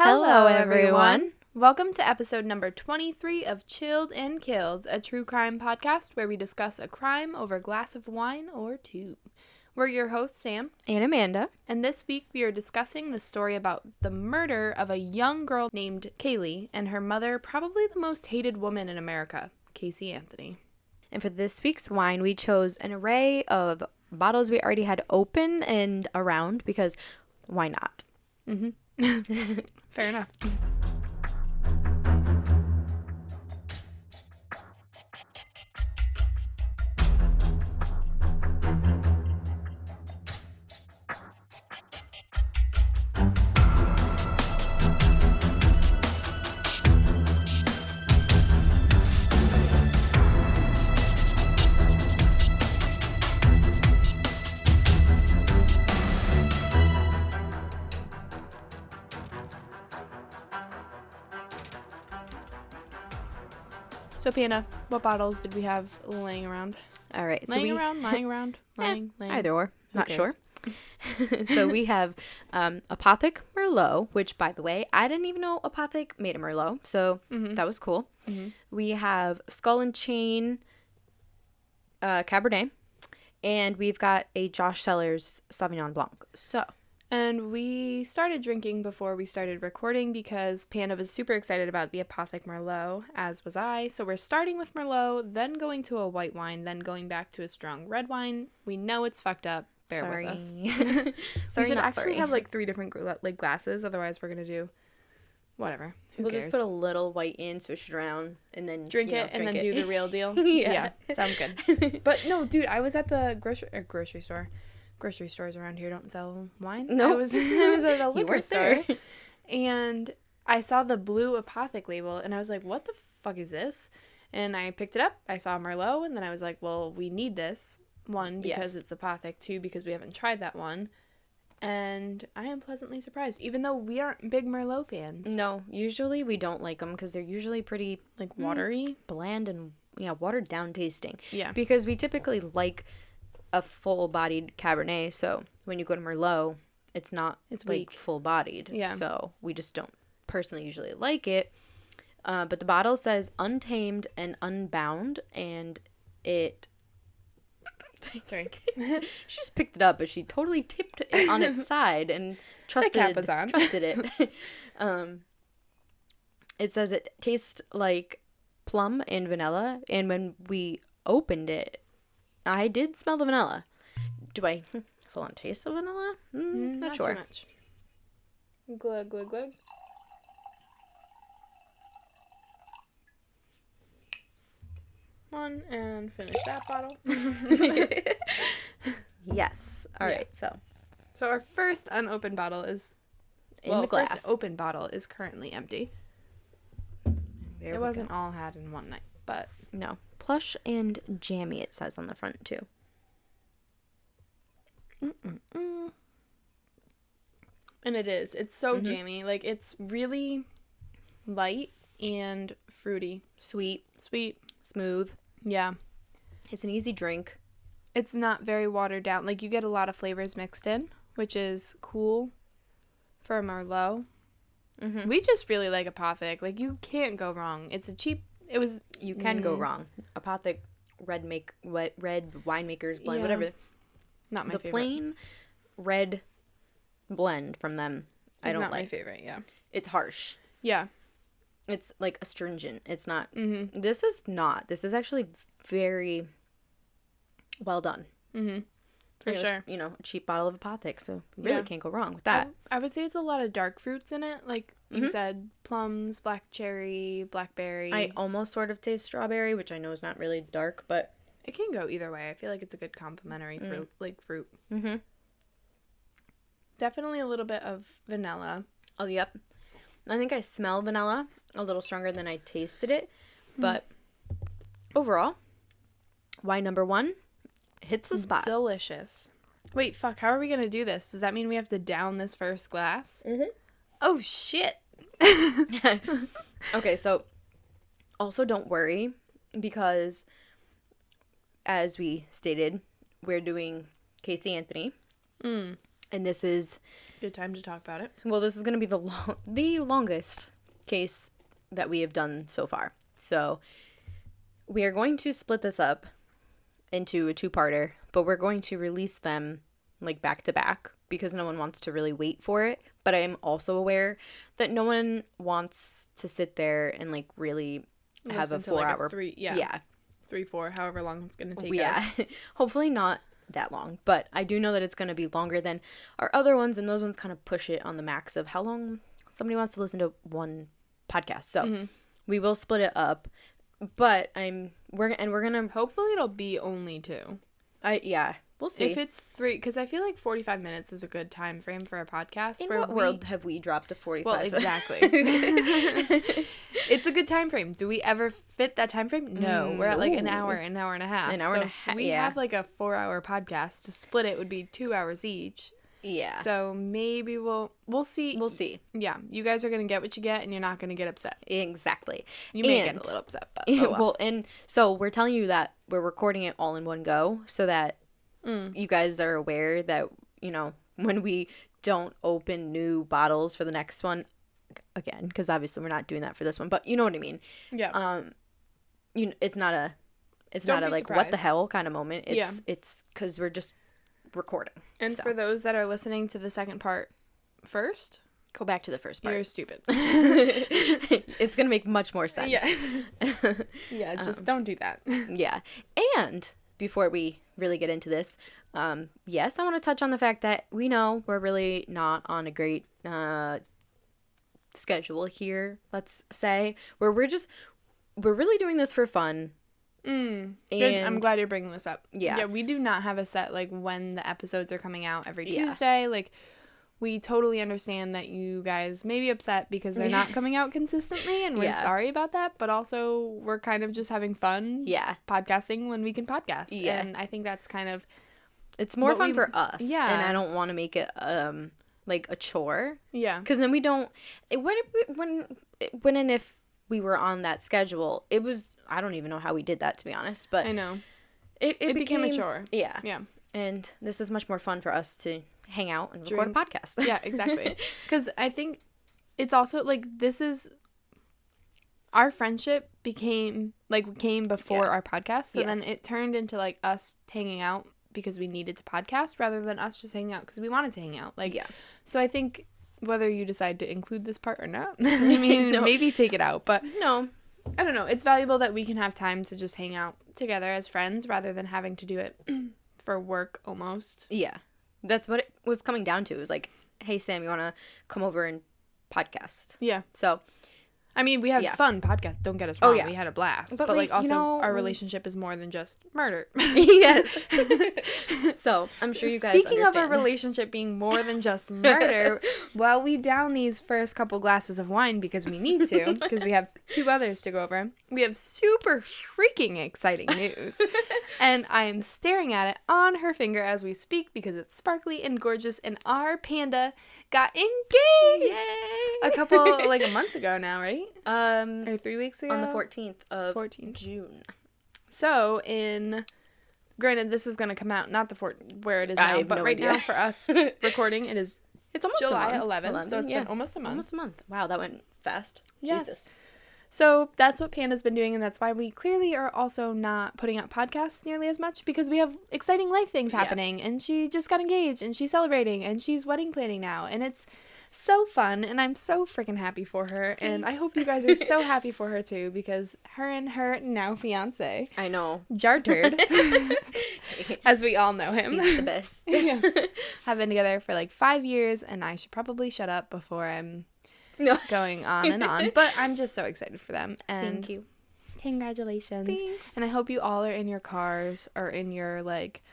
Hello, everyone. Welcome to episode number 23 of Chilled and Killed, a true crime podcast where we discuss a crime over a glass of wine or two. We're your hosts, Sam and Amanda. And this week we are discussing the story about the murder of a young girl named Kaylee and her mother, probably the most hated woman in America, Casey Anthony. And for this week's wine, we chose an array of bottles we already had open and around because why not? Mm-hmm. Fair enough. So, Panda, what bottles did we have laying around? All right. Lying around. Either or. Not cares? Sure. So we have Apothic Merlot, which, by the way, I didn't even know Apothic made a Merlot. So that was cool. Mm-hmm. We have Skull and Chain Cabernet. And we've got a Josh Cellars Sauvignon Blanc. And we started drinking before we started recording because Panda was super excited about the Apothic Merlot, as was I. So we're starting with Merlot, then going to a white wine, then going back to a strong red wine. We know it's fucked up. Bear with us. We should actually have like 3 different glasses. Otherwise, we're going to do whatever. Who cares? Just put a little white in, switch it around, and then drink it, and then do the real deal. Yeah. Sound good. But no, dude, I was at the grocery store. Grocery stores around here don't sell wine. No, I was at a liquor store, and I saw the blue Apothic label, and I was like, "What the fuck is this?" And I picked it up. I saw Merlot, and then I was like, "Well, we need this one because it's Apothic, 2 because we haven't tried that one." And I am pleasantly surprised, even though we aren't big Merlot fans. No, usually we don't like them because they're usually pretty like watery, bland, and watered down tasting. Yeah, because we typically like a full-bodied Cabernet, so when you go to Merlot, it's like weak. Full-bodied. Yeah. So we just don't personally usually like it. But the bottle says untamed and unbound, and it... Sorry. She just picked it up, but she totally tipped it on its side and trusted it. It says it tastes like plum and vanilla, and when we opened it, I did smell the vanilla. Do I full on taste the vanilla? Not sure. Too much. Glug, glug, glug. One, and finish that bottle. Yes. All right. So our first unopened bottle is... in the glass. First open bottle is currently empty. It wasn't all had in one night, but... No. Plush and jammy, it says on the front, too. And it is. It's so jammy. Like, it's really light and fruity. Sweet. Smooth. Yeah. It's an easy drink. It's not very watered down. Like, you get a lot of flavors mixed in, which is cool for a Merlot. Mm-hmm. We just really like Apothic. Like, you can't go wrong. It's a cheap... You can go wrong. Apothic, red winemakers blend, whatever. Not my favorite. The plain red blend from them, I don't like. Not my favorite, yeah. It's harsh. Yeah. It's like astringent. It's not. Mm-hmm. This is not. This is actually very well done. Mm-hmm. For sure. A cheap bottle of Apothic, so you really can't go wrong with that. I would say it's a lot of dark fruits in it. Like you said, plums, black cherry, blackberry. I almost sort of taste strawberry, which I know is not really dark, but... It can go either way. I feel like it's a good complementary fruit. Mm-hmm. Definitely a little bit of vanilla. Oh, yep. I think I smell vanilla a little stronger than I tasted it, but overall, wine number 1 hits the spot. Delicious. Wait, fuck, how are we gonna do this? Does that mean we have to down this first glass? Mm-hmm. Oh, shit. Okay, so also don't worry because, as we stated, we're doing Casey Anthony. And this is... Good time to talk about it. Well, this is going to be the longest case that we have done so far. So we are going to split this up into a 2-parter, but we're going to release them like back to back because no one wants to really wait for it. But I am also aware that no one wants to sit there and like really have a 4-hour. Yeah. 3, 4, however long it's going to take us. Yeah. Hopefully not that long, but I do know that it's going to be longer than our other ones, and those ones kind of push it on the max of how long somebody wants to listen to one podcast. So we will split it up, but we're gonna hopefully it'll be only 2. We'll see. If it's 3, because I feel like 45 minutes is a good time frame for a podcast. In what world have we dropped to 45? Well, exactly. It's a good time frame. Do we ever fit that time frame? No. We're at like an hour and a half. An hour and a half. We have like a 4-hour podcast. To split it would be 2 hours each. Yeah. So maybe we'll see. We'll see. Yeah. You guys are going to get what you get, and you're not going to get upset. Exactly. You may get a little upset, but oh well. Well, and so we're telling you that we're recording it all in one go so that you guys are aware that, you know, when we don't open new bottles for the next one, again, because obviously we're not doing that for this one, but you know what I mean. Yeah. It's not a like, what the hell kind of moment. It's because we're just recording. And for those that are listening to the second part first, go back to the first part. You're stupid. It's gonna make much more sense. Yeah. Just don't do that. Yeah. And before we really get into this, yes, I want to touch on the fact that we know we're really not on a great schedule here, let's say, where we're really doing this for fun. And I'm glad you're bringing this up. Yeah, we do not have a set like when the episodes are coming out every Tuesday. Like, we totally understand that you guys may be upset because they're not coming out consistently, and we're sorry about that, but also we're kind of just having fun podcasting when we can podcast. And I think that's kind of, it's more fun for us. And I don't want to make it like a chore. Because then we don't, when and if we were on that schedule, it was, I don't even know how we did that, to be honest, but I know it became a chore. Yeah. And this is much more fun for us to hang out and record a podcast. Yeah, exactly. Because I think it's also like, this is, our friendship came before our podcast, so then it turned into like us hanging out because we needed to podcast rather than us just hanging out because we wanted to hang out. So I think whether you decide to include this part or not, I mean, maybe take it out, but no, I don't know. It's valuable that we can have time to just hang out together as friends rather than having to do it for work almost. Yeah. That's what it was coming down to. It was like, hey, Sam, you want to come over and podcast? Yeah. So, I mean, we had fun podcasts. Don't get us wrong. We had a blast. But like also, our relationship is more than just murder. Yes. So, I'm sure you guys Speaking of our relationship being more than just murder, while we down these first couple glasses of wine because we need to, because we have 2 others to go over, we have super freaking exciting news. And I am staring at it on her finger as we speak because it's sparkly and gorgeous, and our panda got engaged! Yay! Like a month ago now, right? Or 3 weeks ago? On the 14th of June. So, granted, this is going to come out, not where it is now, but right now for us recording, it's almost July 11th, so it's been almost a month. Almost a month. Wow, that went fast. Yes. Jesus. So that's what Panda's been doing, and that's why we clearly are also not putting out podcasts nearly as much, because we have exciting life things happening, and she just got engaged, and she's celebrating, and she's wedding planning now, and it's so fun, and I'm so freaking happy for her, and I hope you guys are so happy for her too, because her and her now fiance, I know, Jarturd, as we all know him, he's the best. Yes, have been together for like 5 years, and I should probably shut up before I'm going on and on, but I'm just so excited for them. And thank you. Congratulations. Thanks. And I hope you all are in your cars or in your, like,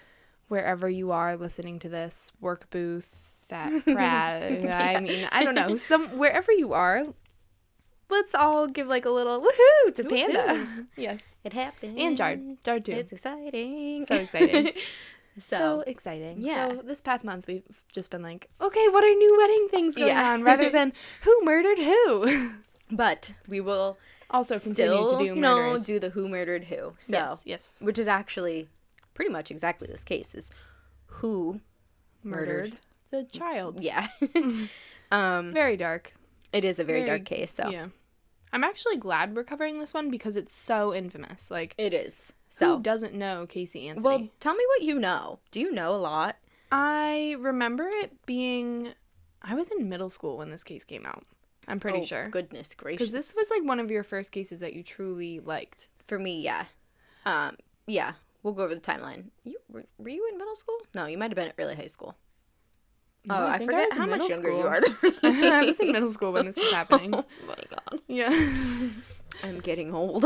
wherever you are listening to this, work booth, at Pratt. I mean, I don't know, wherever you are, let's all give like a little woohoo to Panda. Woo-hoo. Yes. It happened. And Jard too. It's exciting. So exciting. So exciting. Yeah. So this past month we've just been like, okay, what are new wedding things going on, rather than who murdered who. But we will also continue to do murders. Do the who murdered who. So yes. Which is actually pretty much exactly this case, is who murdered the child. Yeah. Very dark. It is a very dark case, so. Yeah. I'm actually glad we're covering this one because it's so infamous. Like, it is. So. Who doesn't know Casey Anthony? Well, tell me what you know. Do you know a lot? I remember it being... I was in middle school when this case came out. I'm pretty sure. Goodness gracious. Because this was, like, one of your first cases that you truly liked. For me, yeah. Yeah. We'll go over the timeline. Were you in middle school? No, you might have been at early high school. No, I forget how much younger you are. I was in middle school when this was happening. Oh my god. Yeah. I'm getting old.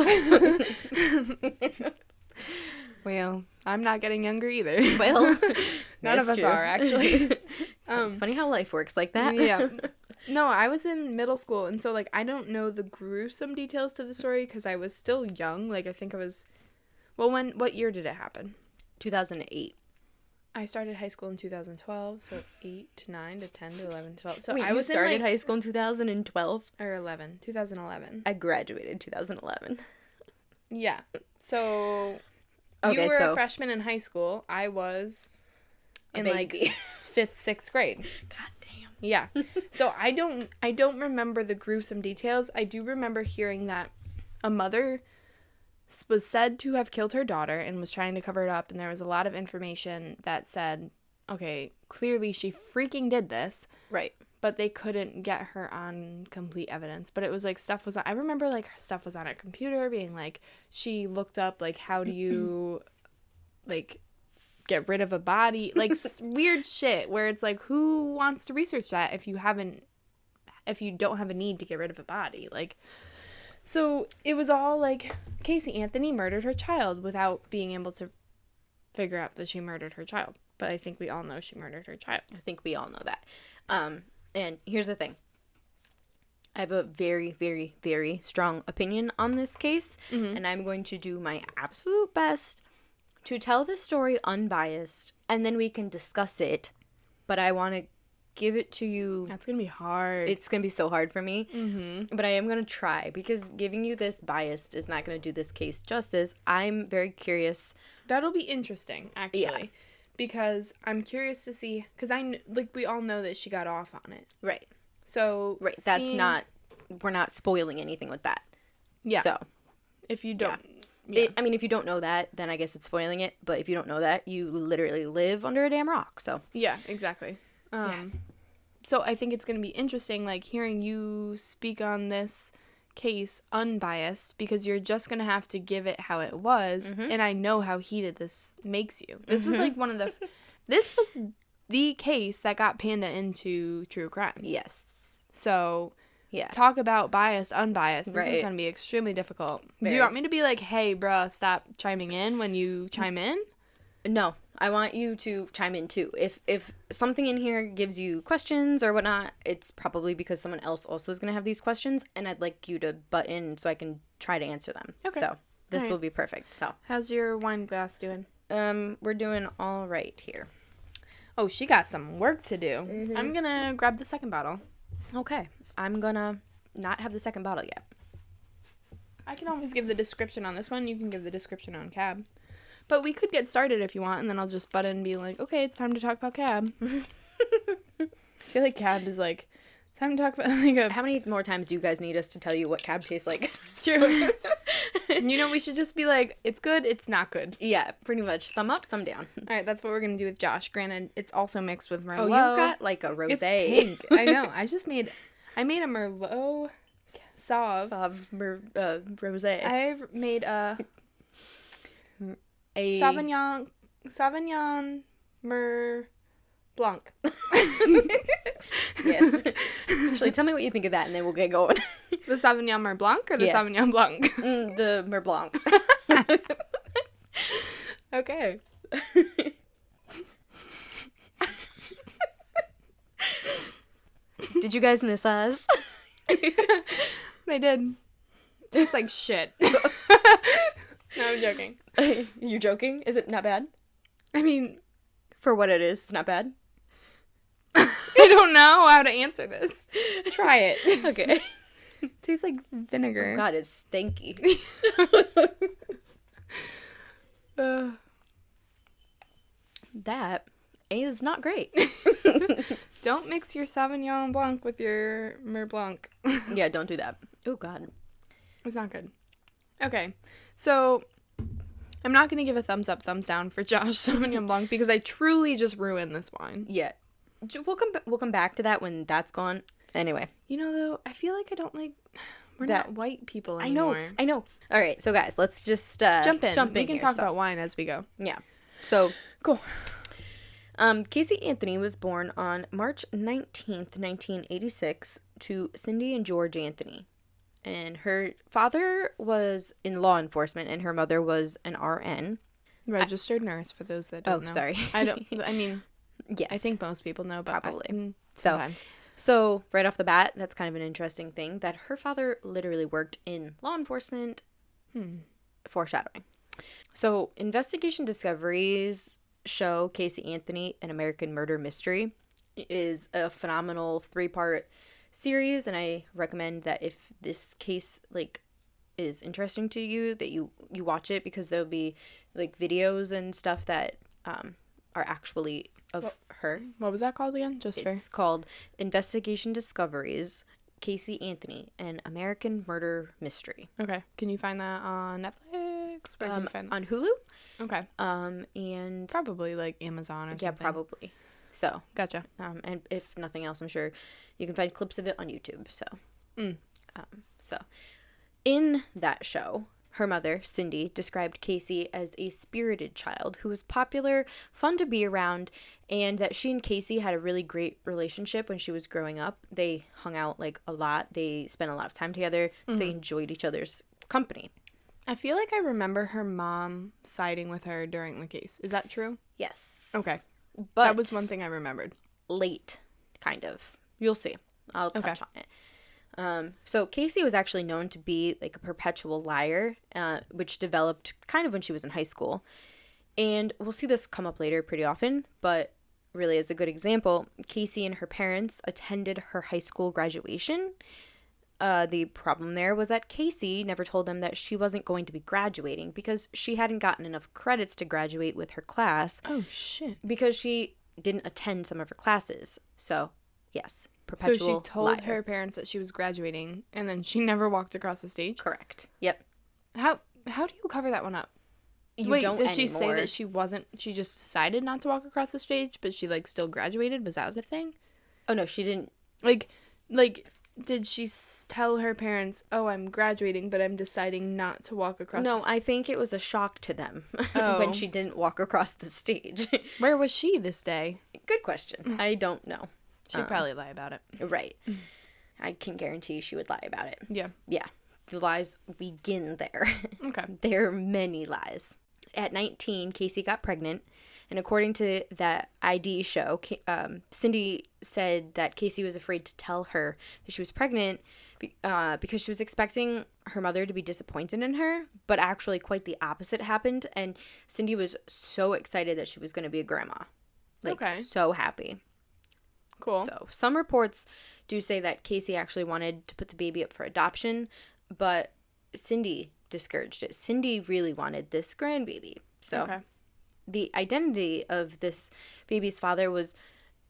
Well, I'm not getting younger either. Well, none of us true. are, actually. It's funny how life works like that. Yeah. No, I was in middle school, and so, like, I don't know the gruesome details to the story because I was still young. Like, I think I was... Well, what year did it happen? 2008. I started high school in 2012, so 8 to 9 to 10 to 11 to 12. So Wait, I you was started in, like, high school in 2012? Or 11. 2011. I graduated 2011. Yeah. So... Okay, you were so a freshman in high school. I was in like baby. 5th, 6th grade. God damn. Yeah. So I don't remember the gruesome details. I do remember hearing that a mother was said to have killed her daughter and was trying to cover it up, and there was a lot of information that said, okay, clearly she freaking did this. Right. But they couldn't get her on complete evidence. But it was like stuff was on, I remember like her stuff was on her computer being like, she looked up like, how do you like get rid of a body? Like weird shit where it's like, who wants to research that if you don't have a need to get rid of a body? Like, so it was all like Casey Anthony murdered her child without being able to figure out that she murdered her child. But I think we all know she murdered her child. I think we all know that. And here's the thing. I have a very, very, very strong opinion on this case, and I'm going to do my absolute best to tell the story unbiased, and then we can discuss it, but I want to give it to you. That's going to be hard. It's going to be so hard for me, but I am going to try, because giving you this biased is not going to do this case justice. I'm very curious. That'll be interesting, actually. Yeah. Because I'm curious to see, because we all know that she got off on it. Right. So, Right. We're not spoiling anything with that. Yeah. So, if you don't, if you don't know that, then I guess it's spoiling it. But if you don't know that, you literally live under a damn rock. So. Yeah, exactly. So I think it's going to be interesting, like, hearing you speak on this case unbiased, because you're just going to have to give it how it was. And I know how heated this makes you. This was like this was the case that got Panda into true crime. Yes. So, yeah. Talk about biased, unbiased. This Right. is going to be extremely difficult. Very. Do you want me to be like, hey, bruh, stop chiming in when you chime in? No, I want you to chime in too. If something in here gives you questions or whatnot, it's probably because someone else also is going to have these questions, and I'd like you to butt in so I can try to answer them. Okay. So this All right. will be perfect. So. How's your wine glass doing? We're doing all right here. Oh, she got some work to do. I'm going to grab the second bottle. Okay. I'm gonna not have the second bottle yet. I can always give the description on this one. You can give the description on Cab. But we could get started if you want, and then I'll just butt in and be like, okay, it's time to talk about Cab. I feel like Cab is like, it's time to talk about like a... How many more times do you guys need us to tell you what Cab tastes like? True. We should just be like, it's good, it's not good. Yeah, pretty much. Thumb up, thumb down. All right, that's what we're going to do with Josh. Granted, it's also mixed with Merlot. Oh, you've got like a rosé. It's pink. I know. I made a Merlot rosé. I've made a Sauvignon Blanc. Yes. Actually, tell me what you think of that, and then we'll get going. The Sauvignon Mer Blanc or the Sauvignon Blanc? The Mer Blanc. Okay. Did you guys miss us? They did. Tastes like shit. No, I'm joking. You're joking? Is it not bad? I mean, For what it is, it's not bad. I don't know how to answer this. Try it. Okay. Tastes like vinegar. Oh God, it's stinky. That is not great. Don't mix your Sauvignon Blanc with your Mer Blanc. Yeah, don't do that. Oh, God. It's not good. Okay, so I'm not going to give a thumbs up, thumbs down for Josh Sauvignon Blanc because I truly just ruined this wine. Yeah. We'll come back to that when that's gone. Anyway. You know, though, I feel like I don't like... We're not white people anymore. I know. All right, so guys, let's just jump in. We can here, talk about wine as we go. Yeah. So... Cool. Casey Anthony was born on March 19th, 1986 to Cindy and George Anthony. And her father was in law enforcement and her mother was an RN. Registered nurse, for those that don't know. Oh, sorry. I mean, yes. I think most people know, but probably. Sometimes. So right off the bat, that's kind of an interesting thing that her father literally worked in law enforcement. Foreshadowing. So Investigation Discoveries show Casey Anthony, an American murder mystery, is a phenomenal 3-part series, and I recommend that if this case is interesting to you, that you watch it, because there'll be videos and stuff that are actually of her. What was that called again? It's called Investigation Discoveries, Casey Anthony, an American murder mystery. Okay. Can you find that on Netflix? Where can you find that? On Hulu. Okay. And probably Amazon or something. Yeah, probably. So gotcha. And if nothing else, I'm sure you can find clips of it on YouTube. So, so in that show, her mother, Cindy, described Casey as a spirited child who was popular, fun to be around, and that she and Casey had a really great relationship when she was growing up. They hung out a lot. They spent a lot of time together. They enjoyed each other's company. I feel like I remember her mom siding with her during the case. Is that true? Yes. Okay. But that was one thing I remembered. Late, kind of. You'll see. I'll touch on it. So Casey was actually known to be a perpetual liar, which developed kind of when she was in high school. And we'll see this come up later pretty often, but really as a good example, Casey and her parents attended her high school graduation. The problem there was that Casey never told them that she wasn't going to be graduating because she hadn't gotten enough credits to graduate with her class. Oh, shit. Because she didn't attend some of her classes. So, yes. Perpetual So she told liar. her parents that she was graduating, and then she never walked across the stage? Correct. Yep. How do you cover that one up? Wait, did she say that she just decided not to walk across the stage, but she still graduated? Was that the thing? Oh, no, she didn't. Did she tell her parents, oh, I'm graduating, but I'm deciding not to walk across No, I think it was a shock to them when she didn't walk across the stage. Where was she this day? Good question. I don't know. She'd probably lie about it. Right. I can guarantee she would lie about it. Yeah. Yeah. The lies begin there. Okay. There are many lies. At 19, Casey got pregnant. And according to that ID show, Cindy said that Casey was afraid to tell her that she was pregnant because she was expecting her mother to be disappointed in her. But actually, quite the opposite happened. And Cindy was so excited that she was going to be a grandma. So happy. Cool. So some reports do say that Casey actually wanted to put the baby up for adoption, but Cindy discouraged it. Cindy really wanted this grandbaby. So the identity of this baby's father was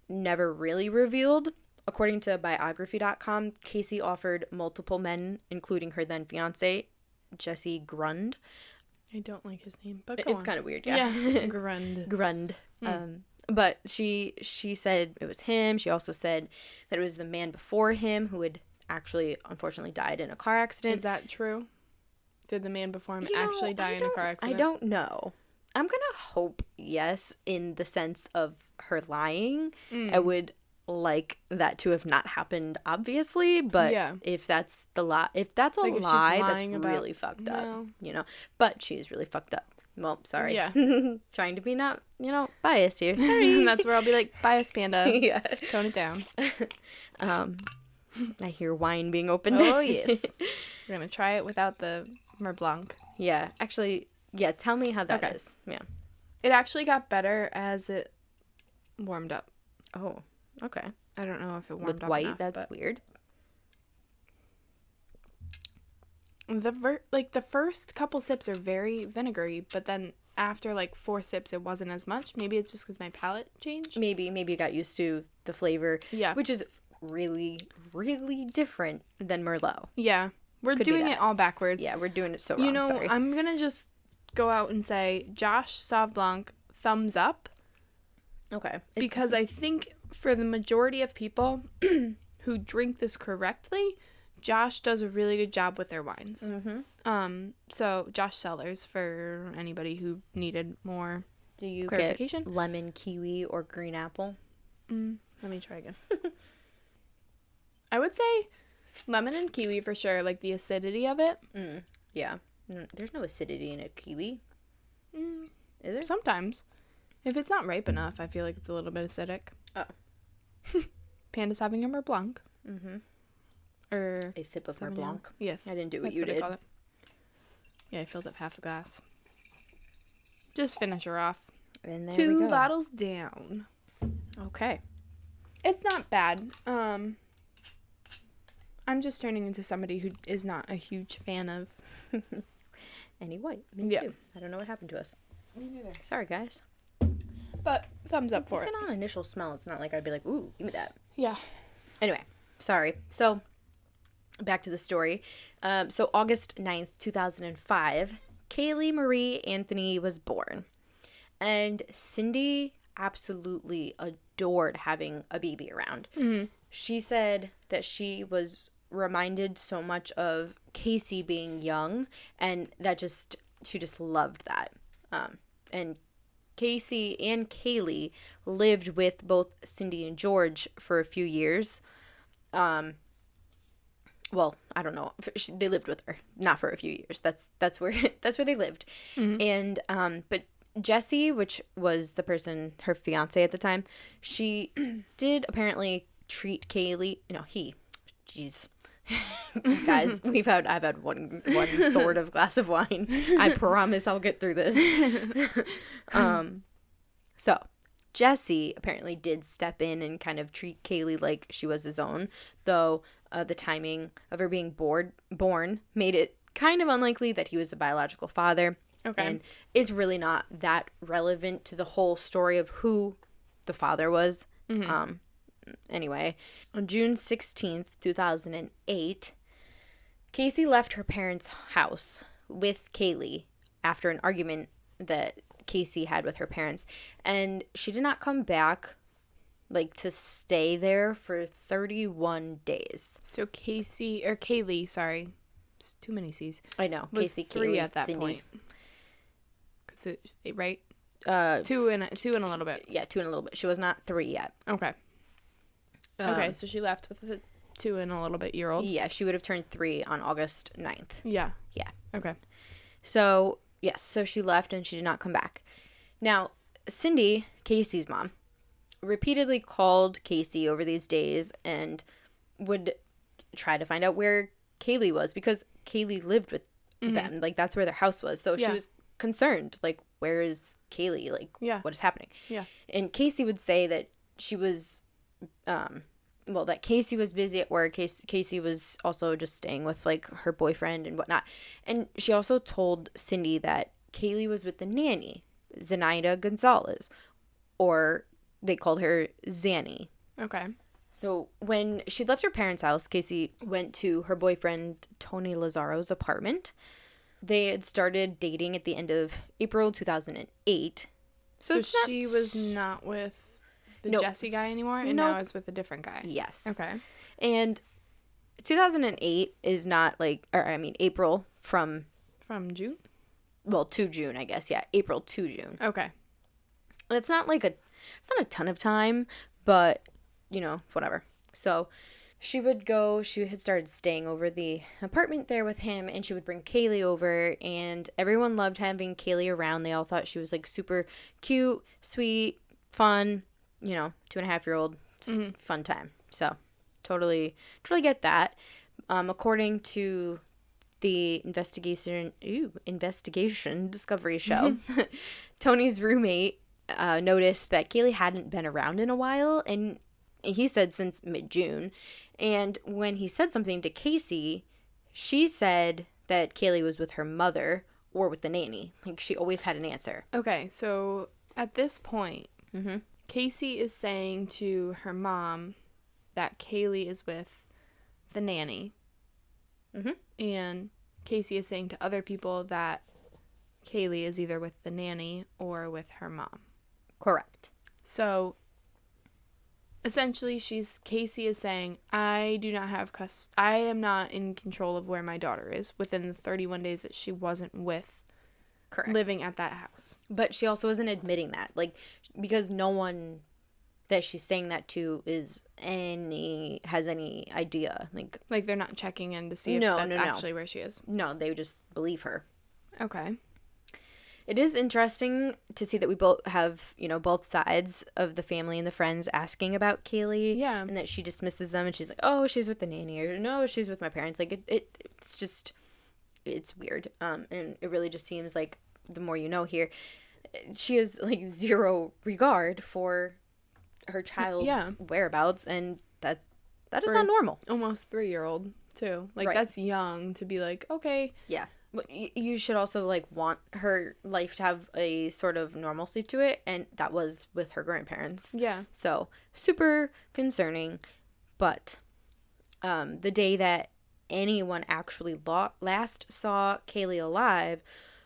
never really revealed. According to biography.com, Casey offered multiple men, including her then fiance, Jesse Grund. I don't like his name, but it's kind of weird, yeah. Grund. Grund. But she said it was him. She also said that it was the man before him who had actually, unfortunately, died in a car accident. Is that true? Did the man before him actually die in a car accident? I don't know. I'm going to hope yes, in the sense of her lying. I would like that to have not happened, obviously, but if that's the lie, if that's a lie, that's really fucked up, But she is really fucked up. Well, sorry. Yeah. Trying to be not, biased here. Sorry. That's where I'll be like, bias Panda. Yeah. Tone it down. I hear wine being opened. Oh, yes. We're going to try it without the Mer Blanc. Yeah. Actually, tell me how that is. Yeah. It actually got better as it warmed up. Oh, okay. I don't know if it warmed with up white, enough, that's weird. The first couple sips are very vinegary, but then after like 4 sips, it wasn't as much. Maybe it's just because my palate changed. Maybe you got used to the flavor. Yeah. Which is really, really different than Merlot. Yeah. We're doing it all backwards. Yeah, we're doing it so wrong. Sorry. I'm going to just go out and say, Josh Sauv Blanc, thumbs up. Okay. Because I think for the majority of people who drink this correctly, Josh does a really good job with their wines. Mm-hmm. So Josh Cellars, for anybody who needed more Do you clarification. get lemon, kiwi, or green apple? Let me try again. I would say lemon and kiwi for sure, like the acidity of it. Yeah. There's no acidity in a kiwi. Is there? Sometimes. If it's not ripe enough, I feel like it's a little bit acidic. Oh. Panda Sauvignon or Blanc. Mm-hmm. Or A sip of Sauvignon. Blanc. Yes. I didn't do what That's you what I did. called it. Yeah, I filled up half the glass. Just finish her off. And there we 2 go. bottles down. Okay. It's not bad. I'm just turning into somebody who is not a huge fan of. Any white. Me too. I don't know what happened to us. Me neither. Sorry, guys. But thumbs up for it. Even on initial smell, it's not like I'd be like, ooh, give me that. Yeah. Anyway, sorry. So, back to the story. So, August 9th, 2005, Kaylee Marie Anthony was born. And Cindy absolutely adored having a baby around. Mm-hmm. She said that she was reminded so much of Casey being young, and that she just loved that. And Casey and Kaylee lived with both Cindy and George for a few years. Well, I don't know. They lived with her, not for a few years. That's where they lived. Mm-hmm. And but Jessie, which was the person, her fiance at the time, she did apparently treat Kaylee. No, he. Jeez. Guys, I've had one sort of glass of wine. I promise I'll get through this. So Jessie apparently did step in and kind of treat Kaylee like she was his own, though the timing of her being born made it kind of unlikely that he was the biological father. Okay. And it's really not that relevant to the whole story of who the father was. Mm-hmm. Anyway, on June 16th, 2008, Casey left her parents' house with Kaylee after an argument that Casey had with her parents, and she did not come back to stay there for 31 days. So Kaylee, sorry. It's too many C's. I know. Was Casey, 3 Kaylee, at that Cindy. point. Cause right? 2 and a little bit. Yeah, 2 and a little bit. She was not 3 yet. Okay. Okay, so she left with a 2 and a little bit year old. Yeah, she would have turned 3 on August 9th. Yeah. Yeah. Okay. So, yes, so she left and she did not come back. Now, Cindy, Casey's mom, repeatedly called Casey over these days and would try to find out where Kaylee was, because Kaylee lived with them. That's where their house was. So she was concerned, where is Kaylee? What is happening? Yeah. And Casey would say that she was, that Casey was busy at work. Casey was also just staying with, her boyfriend and whatnot. And she also told Cindy that Kaylee was with the nanny, Zenaida Gonzalez, or they called her Zanny. Okay. So when she left her parents' house, Casey went to her boyfriend Tony Lazzaro's apartment. They had started dating at the end of April 2008. So she was not with the Jesse guy anymore, and now is with a different guy. Yes. Okay. And 2008 is not April from June? Well, to June, I guess. Yeah, April to June. Okay. It's not it's not a ton of time, but, whatever. So she had started staying over the apartment there with him, and she would bring Kaylee over, and everyone loved having Kaylee around. They all thought she was, super cute, sweet, fun, 2.5-year-old, fun time. So totally get that. According to the investigation Discovery show, Tony's roommate noticed that Kaylee hadn't been around in a while, and he said since mid-June. And when he said something to Casey, she said that Kaylee was with her mother, or with the nanny. Like, she always had an answer. Okay, so at this point, Mm-hmm. Casey is saying to her mom that Kaylee is with the nanny. Mm-hmm. And Casey is saying to other people that Kaylee is either with the nanny or with her mom. Correct. So essentially, Casey is saying, I am not in control of where my daughter is within the 31 days that she wasn't Correct. living at that house. But she also isn't admitting that, like, because no one that she's saying that to has any idea, Like they're not checking in to see if No, that's no. actually where she is. No, they just believe her. Okay. It is interesting to see that we both have, both sides of the family and the friends asking about Kaylee. Yeah. And that she dismisses them and she's like, oh, she's with the nanny, or no, she's with my parents. Like, it's just, it's weird. And it really just seems like the more you know here, she has, like, zero regard for her child's whereabouts, and that is not normal. Almost 3-year-old, too. Like, Right. That's young to be like, okay. Yeah. But you should also, like, want her life to have a sort of normalcy to it, and that was with her grandparents. Yeah. So, super concerning. But the day that anyone actually last saw Kaylee alive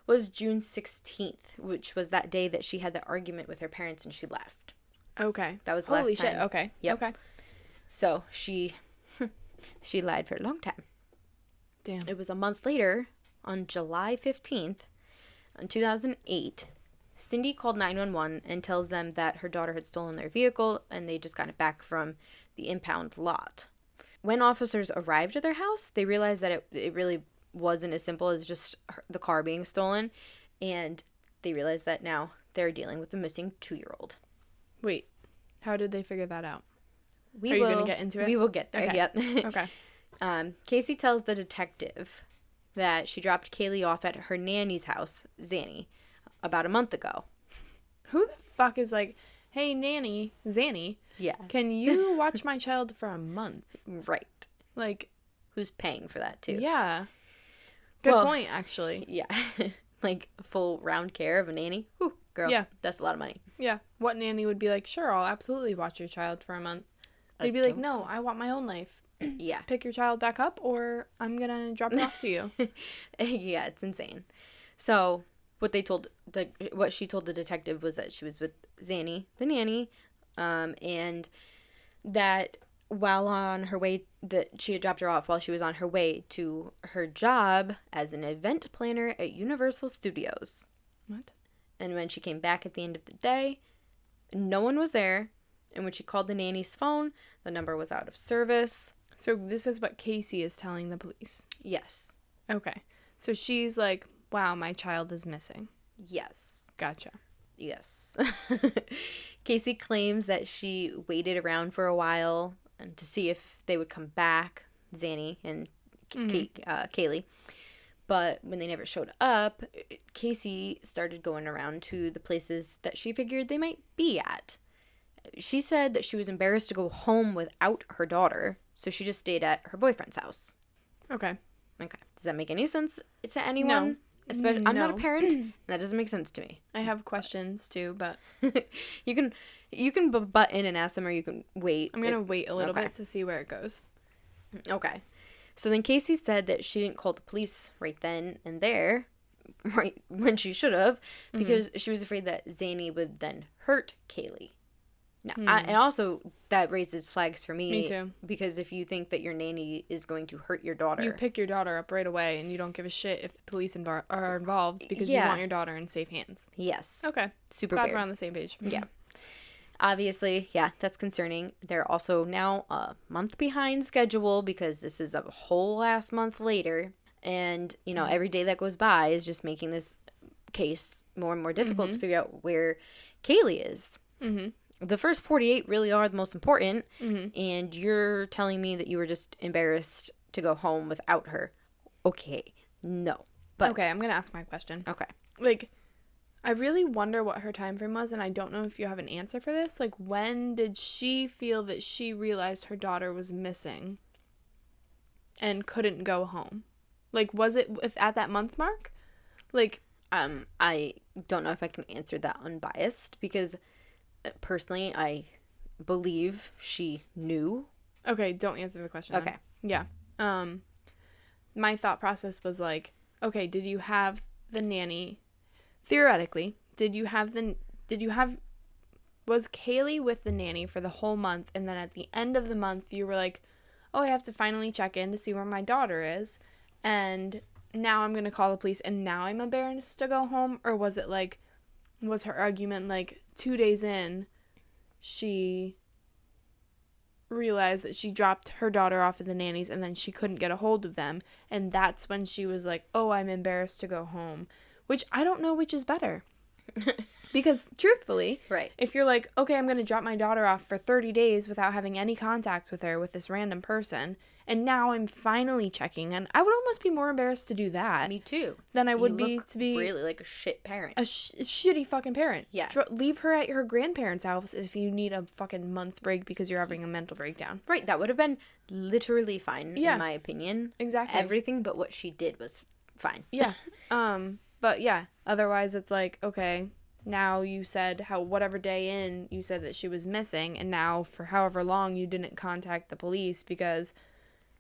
was June 16th, which was that day that she had the argument with her parents and she left. Okay. That was the last Holy time. shit. Okay. Yep. Okay. So, she lied for a long time. Damn. It was a month later, on July 15th, in 2008, Cindy called 911 and tells them that her daughter had stolen their vehicle and they just got it back from the impound lot. When officers arrived at their house, they realized that it really wasn't as simple as just the car being stolen, and they realized that now they're dealing with a missing 2-year-old. Wait. How did they figure that out? Are you going to get into it? We will get there, Okay. Yep. Okay. Casey tells the detective that she dropped Kaylee off at her nanny's house, Zanny, about a month ago. Who the fuck is like, hey, nanny, Zanny, Yeah. can you watch my child for a month? Right. Like, Who's paying for that, too? yeah. Good Well, point, actually. Yeah. Like, full round care of a nanny. Whew, girl. Yeah. That's a lot of money. Yeah. What nanny would be like, sure, I'll absolutely watch your child for a month? They'd be like, no, I want my own life. Yeah. Pick your child back up or I'm going to drop it off to you. Yeah, it's insane. So, what she told the detective was that she was with Zanny, the nanny, and that while on her way, that she had dropped her off while she was on her way to her job as an event planner at Universal Studios. What? And when she came back at the end of the day, no one was there. And when she called the nanny's phone, the number was out of service. So this is what Casey is telling the police. Yes. Okay. So she's like, wow, my child is missing. Yes. Gotcha. Yes. Casey claims that she waited around for a while and to see if they would come back, Zanny and Kaylee. But when they never showed up, Casey started going around to the places that she figured they might be at. She said that she was embarrassed to go home without her daughter, so she just stayed at her boyfriend's house. Okay. Okay. Does that make any sense to anyone? No. Especially, I'm not a No. parent, and that doesn't make sense to me. I have questions too, but You can butt in and ask them, or you can wait. I'm going to wait a little okay. bit to see where it goes. Okay. So then Casey said that she didn't call the police right then and there, right when she should have, because she was afraid that Zanny would then hurt Kaylee. Now, and also that raises flags for me. Me too. Because if you think that your nanny is going to hurt your daughter, You pick your daughter up right away and you don't give a shit if the police are involved because Yeah. you want your daughter in safe hands. yes, Okay. super Glad weird. we're on the same page. Yeah. Obviously, yeah, that's concerning. They're also now a month behind schedule because this is a whole last month later. And, every day that goes by is just making this case more and more difficult to figure out where Kaylee is. Mm-hmm. The first 48 really are the most important. Mm-hmm. And you're telling me that you were just embarrassed to go home without her. Okay. No. But Okay, I'm going to ask my question. Okay. Like, I really wonder what her time frame was, and I don't know if you have an answer for this. Like, when did she feel that she realized her daughter was missing and couldn't go home? Like, was it at that month mark? Like, I don't know if I can answer that unbiased because personally, I believe she knew. okay, don't answer the question. Okay. Then. Yeah. My thought process was like, okay, did you have the nanny? Theoretically, was Kaylee with the nanny for the whole month, and then at the end of the month, you were like, oh, I have to finally check in to see where my daughter is, and now I'm going to call the police, and now I'm embarrassed to go home? Or was it like, was her argument like 2 days in, she realized that she dropped her daughter off at the nanny's and then she couldn't get a hold of them, and that's when she was like, oh, I'm embarrassed to go home? Which I don't know which is better. Because truthfully, Right. if you're like, okay, I'm going to drop my daughter off for 30 days without having any contact with her, with this random person, and now I'm finally checking, and I would almost be more embarrassed to do that Me too. than I would You be look to be really like a shit parent. a shitty fucking parent. Yeah. Leave her at her grandparents' house if you need a fucking month break because you're having a mental breakdown. Right. That would have been literally fine, Yeah. in my opinion. Exactly. Everything but what she did was fine. Yeah. But yeah, otherwise it's like, okay, now you said whatever day in you said that she was missing, and now for however long you didn't contact the police because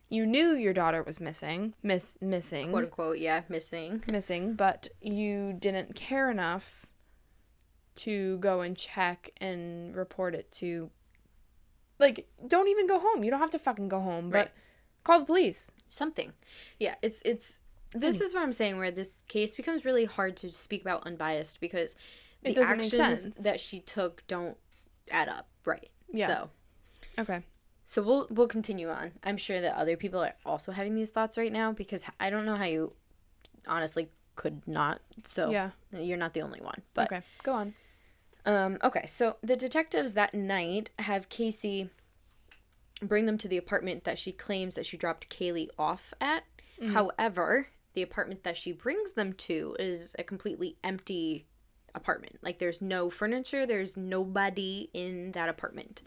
you knew your daughter was missing, Quote unquote, yeah, missing. but you didn't care enough to go and check and report it to, like, don't even go home. You don't have to fucking go home, but Right. call the police. Something. Yeah, this is what I'm saying, where this case becomes really hard to speak about unbiased because It the doesn't make actions sense. that she took don't add up. Right. Yeah. Okay. So we'll continue on. I'm sure that other people are also having these thoughts right now because I don't know how you honestly could not. So Yeah. you're not the only one. But Okay, go on. okay, so the detectives that night have Casey bring them to the apartment that she claims that she dropped Kaylee off at. Mm-hmm. However, the apartment that she brings them to is a completely empty apartment. Like, there's no furniture, there's nobody in that apartment.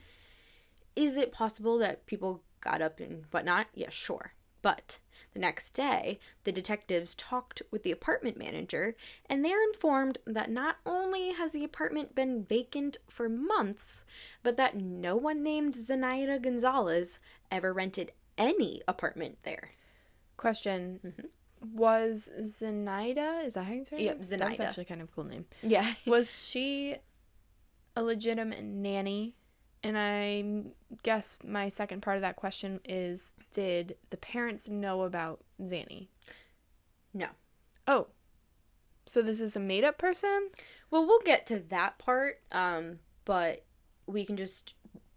Is it possible that people got up and whatnot? Yeah, sure. But the next day, the detectives talked with the apartment manager, and they're informed that not only has the apartment been vacant for months, but that no one named Zenaida Gonzalez ever rented any apartment there. Question. Mm-hmm. Was Zenaida, is that how you say it? Yep, Zenaida. That's actually kind of a cool name. Yeah. Was she a legitimate nanny? And I guess my second part of that question is, did the parents know about Zanny? No. Oh. So this is a made-up person? Well, we'll get to that part, but we can just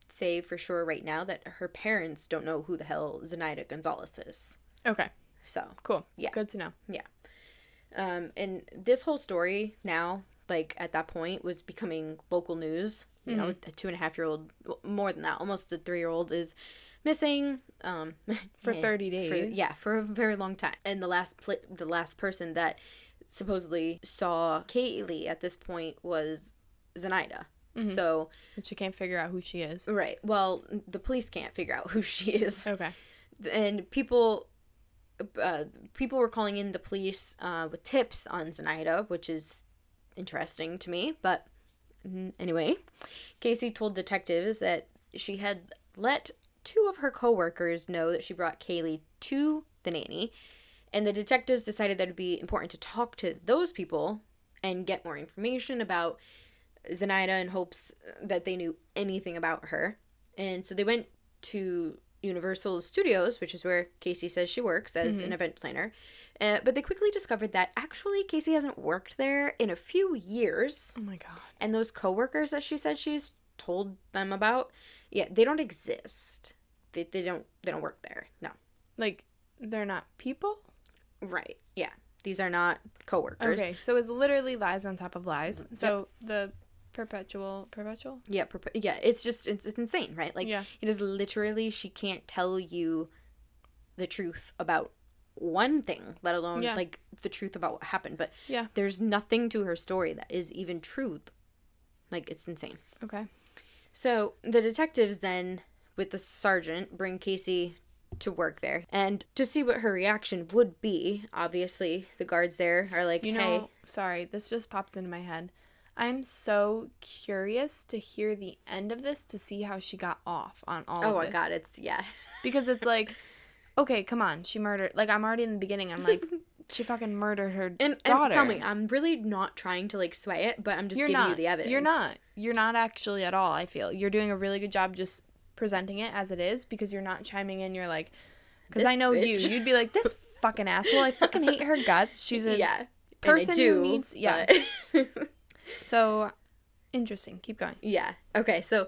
say for sure right now that her parents don't know who the hell Zenaida Gonzalez is. Okay. So. Cool. Yeah. Good to know. Yeah. And this whole story now, like, at that point, was becoming local news. You know, a 2.5-year-old, more than that, almost a 3-year-old is missing. For 30 days. For a very long time. And the last person that supposedly saw Kaylee at this point was Zenaida. Mm-hmm. So. But you can't figure out who she is. Right. Well, the police can't figure out who she is. Okay. And people were calling in the police with tips on Zenaida, which is interesting to me. But anyway, Casey told detectives that she had let 2 of her coworkers know that she brought Kaylee to the nanny, and the detectives decided that it would be important to talk to those people and get more information about Zenaida in hopes that they knew anything about her. And so they went to Universal Studios, which is where Casey says she works as an event planner. But they quickly discovered that actually Casey hasn't worked there in a few years. Oh my god. And those coworkers that she said she's told them about, yeah, they don't exist. They don't work there. No. Like, they're not people? Right. Yeah. These are not coworkers. Okay, so it's literally lies on top of lies. So the perpetual? Yeah, it's just, it's insane, right? Like, yeah. It is literally, she can't tell you the truth about one thing, let alone, like, the truth about what happened. But there's nothing to her story that is even truth. Like, it's insane. Okay. So, the detectives then, with the sergeant, bring Casey to work there. And to see what her reaction would be, obviously, the guards there are like, hey. Sorry, this just popped into my head. I'm so curious to hear the end of this to see how she got off on all of this. Oh my God, Because it's like, okay, come on, she murdered, like, I'm already in the beginning, I'm like, she fucking murdered her daughter. And tell me, I'm really not trying to, like, sway it, but I'm just giving you the evidence. You're not actually at all, I feel. You're doing a really good job just presenting it as it is, because you're not chiming in, you're like, because I know bitch. You'd be like, this fucking asshole, I fucking hate her guts, she's a person who needs, So, interesting. Keep going. Yeah. Okay, so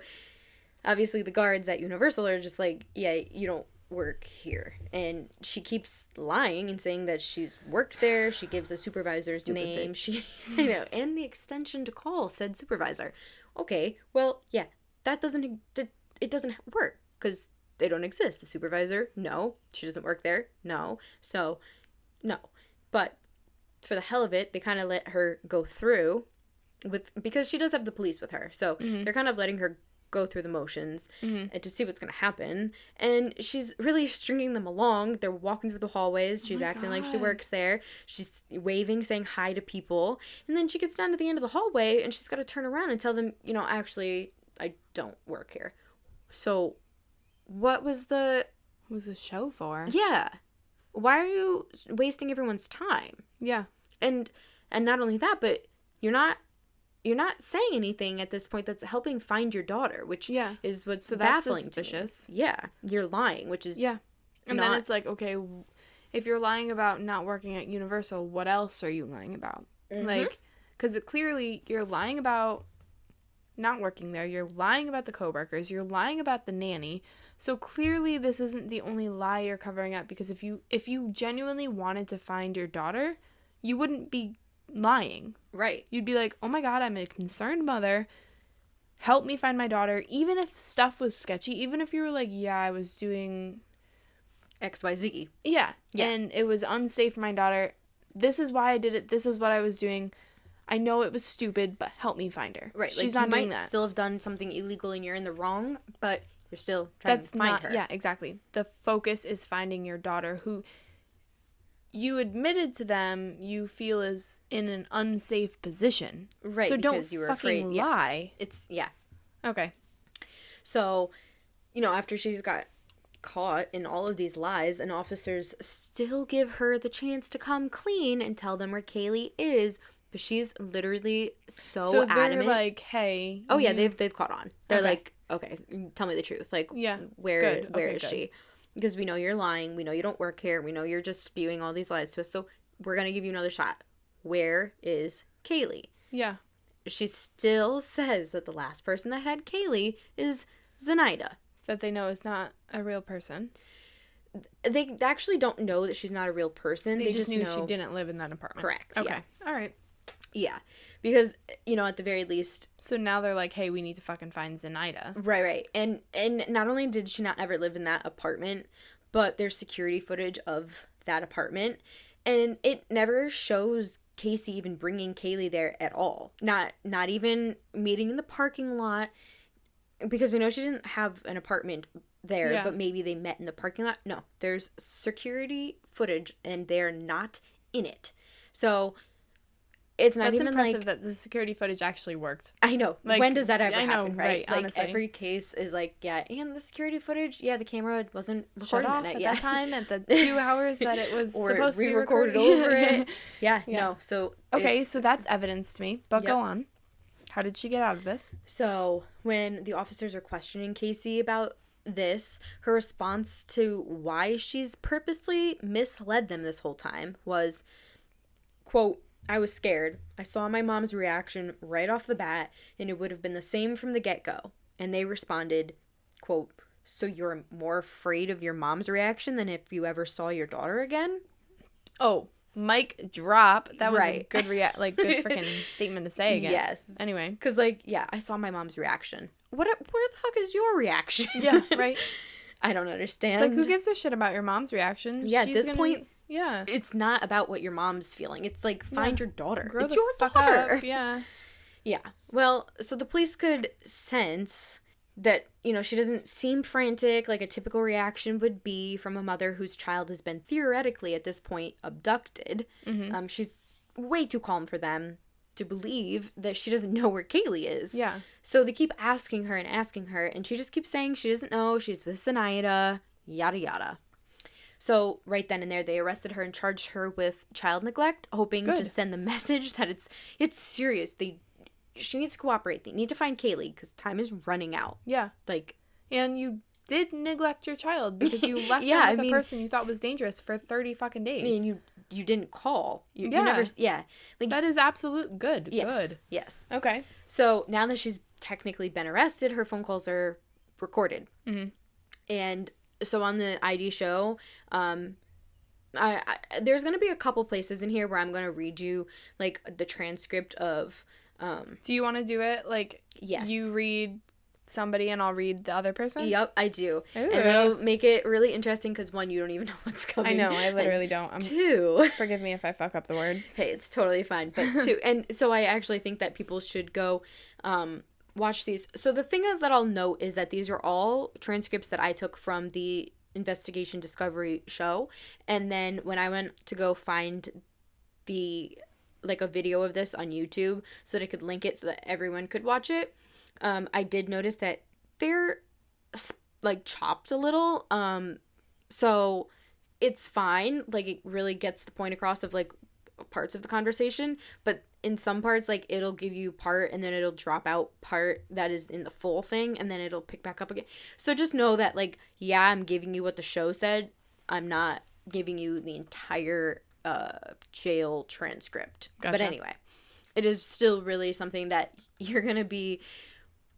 obviously the guards at Universal are just like, yeah, you don't work here. And she keeps lying and saying that she's worked there. She gives the supervisor's name. And the extension to call said supervisor. Okay, well, yeah, it doesn't work because they don't exist. The supervisor, no. She doesn't work there, no. So, no. But for the hell of it, they kind of let her go through because she does have the police with her. So they're kind of letting her go through the motions and to see what's going to happen. And she's really stringing them along. They're walking through the hallways. She's acting like she works there. She's waving, saying hi to people. And then she gets down to the end of the hallway and she's got to turn around and tell them, actually, I don't work here. So what was the show for? Yeah. Why are you wasting everyone's time? Yeah. And not only that, but you're not saying anything at this point that's helping find your daughter, which is what's baffling. That's suspicious. Yeah, you're lying, which is and then it's like, okay, if you're lying about not working at Universal, what else are you lying about? Like, because clearly you're lying about not working there. You're lying about the coworkers. You're lying about the nanny. So clearly this isn't the only lie you're covering up, because if you genuinely wanted to find your daughter, you wouldn't be lying. Right. You'd be like, oh my God, I'm a concerned mother. Help me find my daughter. Even if stuff was sketchy, even if you were like, yeah, I was doing XYZ. Yeah. And it was unsafe for my daughter. This is why I did it. This is what I was doing. I know it was stupid, but help me find her. Right. She's like, not doing that. You might still have done something illegal and you're in the wrong, but you're still trying to find her. Yeah, exactly. The focus is finding your daughter, who you admitted to them you feel is in an unsafe position. Right. So don't fucking lie. Okay. So, after she's got caught in all of these lies, and officers still give her the chance to come clean and tell them where Kaylee is, but she's literally so adamant. They're like, hey. Oh yeah, they've caught on. They're like, okay, tell me the truth. Like, where is she? Because we know you're lying. We know you don't work here. We know you're just spewing all these lies to us. So we're going to give you another shot. Where is Kaylee? Yeah. She still says that the last person that had Kaylee is Zenaida. That they know is not a real person. They actually don't know that she's not a real person. They just knew she didn't live in that apartment. Correct. Okay. Yeah. All right. Yeah. Because, at the very least... So now they're like, hey, we need to fucking find Zenaida. Right. And not only did she not ever live in that apartment, but there's security footage of that apartment. And it never shows Casey even bringing Kaylee there at all. Not even meeting in the parking lot. Because we know she didn't have an apartment there, but maybe they met in the parking lot. No, there's security footage and they're not in it. So... It's not even impressive like... that the security footage actually worked. I know. Like, when does that ever happen, right? Like, honestly. Every case is like, and the security footage, the camera wasn't recording off it at that time at the 2 hours that it was supposed to be recorded over it. No. So okay, so that's evidence to me. But go on. How did she get out of this? So when the officers are questioning Casey about this, her response to why she's purposely misled them this whole time was, quote, I was scared. I saw my mom's reaction right off the bat, and it would have been the same from the get-go. And they responded, quote, so you're more afraid of your mom's reaction than if you ever saw your daughter again? Oh, mic drop. That was a good good freaking statement to say again. Yes. Anyway. Because, I saw my mom's reaction. Where the fuck is your reaction? Yeah, right. I don't understand. It's like, who gives a shit about your mom's reaction? Yeah, at this point... Yeah. It's not about what your mom's feeling. It's like, find your daughter. Grow it's the your fuck daughter. Up. Yeah. Yeah. Well, so the police could sense that, you know, she doesn't seem frantic like a typical reaction would be from a mother whose child has been theoretically at this point abducted. She's way too calm for them to believe that she doesn't know where Kaylee is. Yeah. So they keep asking her, and she just keeps saying she doesn't know, she's with Zenaida, yada yada. So right then and there, they arrested her and charged her with child neglect, hoping to send the message that it's serious. She needs to cooperate. They need to find Kaylee because time is running out. Yeah. Like, and you did neglect your child because you left them with a person you thought was dangerous for 30 fucking days. I mean, you didn't call. You never. Yeah. Like, that is absolute good. Yes, good. Yes. Okay. So now that she's technically been arrested, her phone calls are recorded. And so on the ID show, there's going to be a couple places in here where I'm going to read you, like, the transcript of... do you want to do it? Like, yes. You read somebody and I'll read the other person? Yep, I do. Ooh. And it'll make it really interesting because, one, you don't even know what's coming. I know, I literally don't. Two... Forgive me if I fuck up the words. Hey, it's totally fine. But two... And so I actually think that people should go... watch these. So the thing that I'll note is that these are all transcripts that I took from the Investigation Discovery show. And then when I went to go find a video of this on YouTube so that I could link it so that everyone could watch it, I did notice that they're like chopped a little. So it's fine. Like, it really gets the point across of like parts of the conversation, but in some parts, like, it'll give you part and then it'll drop out part that is in the full thing and then it'll pick back up again. So just know that, like, yeah, I'm giving you what the show said. I'm not giving you the entire jail transcript. Gotcha. But anyway, it is still really something that you're gonna be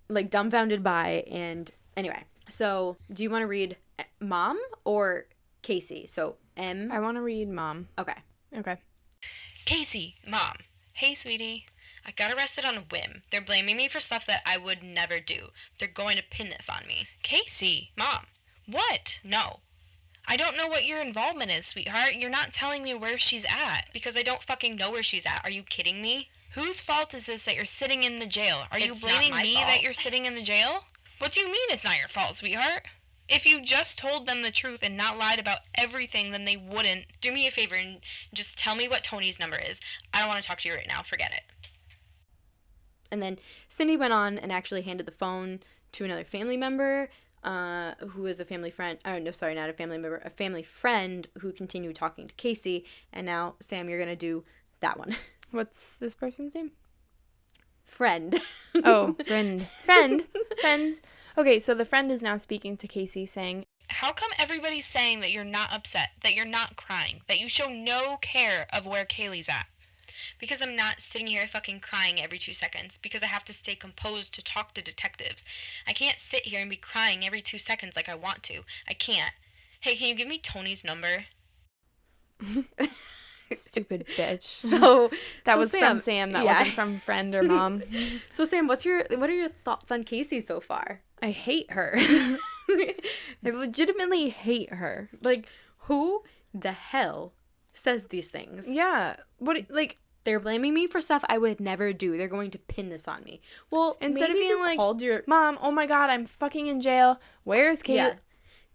like dumbfounded by. And anyway, so do you want to read Mom or Casey? So M. I want to read Mom. Okay. Casey, Mom. Hey, sweetie. I got arrested on a whim. They're blaming me for stuff that I would never do. They're going to pin this on me. Casey, Mom. What? No. I don't know what your involvement is, sweetheart. You're not telling me where she's at. Because I don't fucking know where she's at. Are you kidding me? Whose fault is this that you're sitting in the jail? Are you blaming me that you're sitting in the jail? What do you mean it's not your fault, sweetheart? If you just told them the truth and not lied about everything, then they wouldn't. Do me a favor and just tell me what Tony's number is. I don't want to talk to you right now. Forget it. And then Cindy went on and actually handed the phone to another family member, who was a family friend. Oh, no, sorry, not a family member. A family friend who continued talking to Casey. And now, Sam, you're going to do that one. What's this person's name? Friend. Oh, friend. Friend. Okay, so the friend is now speaking to Casey saying, how come everybody's saying that you're not upset, that you're not crying, that you show no care of where Kaylee's at? Because I'm not sitting here fucking crying every 2 seconds, because I have to stay composed to talk to detectives. I can't sit here and be crying every 2 seconds like I want to. I can't. Hey, can you give me Tony's number? Stupid bitch. So that was Sam, from Sam. That wasn't from friend or mom. So Sam, what are your thoughts on Casey so far? I hate her. I legitimately hate her. Like, who the hell says these things? Yeah. What, like, they're blaming me for stuff I would never do. They're going to pin this on me. Well, instead of being like, your Mom, oh my God, I'm fucking in jail. Where's Kate?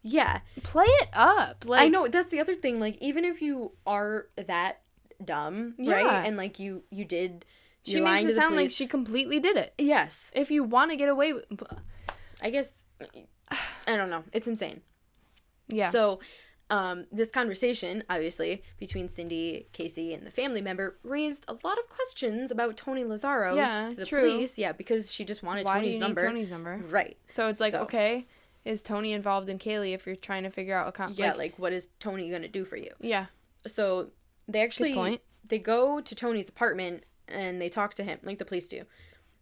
Yeah. Play it up. Like, I know, that's the other thing. Like, even if you are that dumb, right? And like you did, she makes it sound like she completely did it. Yes. If you want to get away with, I guess, I don't know. It's insane. Yeah. So, this conversation, obviously, between Cindy, Casey, and the family member raised a lot of questions about Tony Lazzaro to the police. Yeah, because she just wanted Tony's number. Why do you need Tony's number? Right. So it's like, okay, is Tony involved in Kaylee if you're trying to figure out a conflict? Yeah, like, what is Tony going to do for you? Yeah. So they actually, good point. They go to Tony's apartment and they talk to him, like the police do.